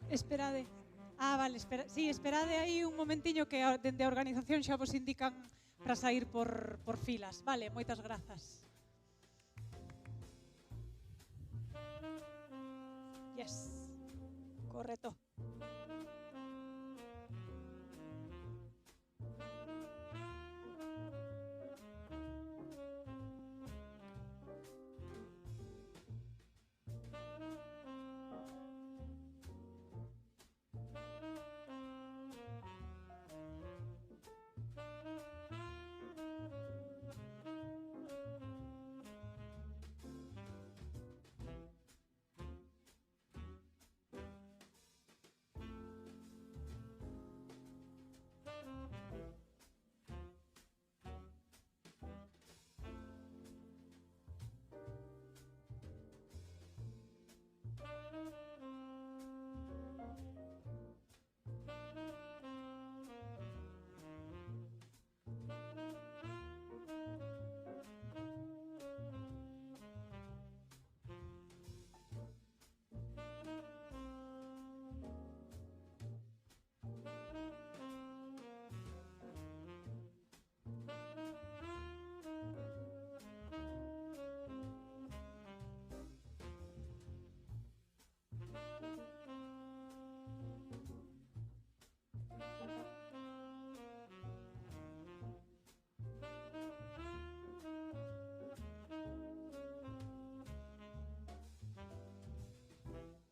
Esperade. Vale, esperade aí un momentiño que dende a organización xa vos indican para sair por filas. Vale, moitas grazas. Yes. Correcto.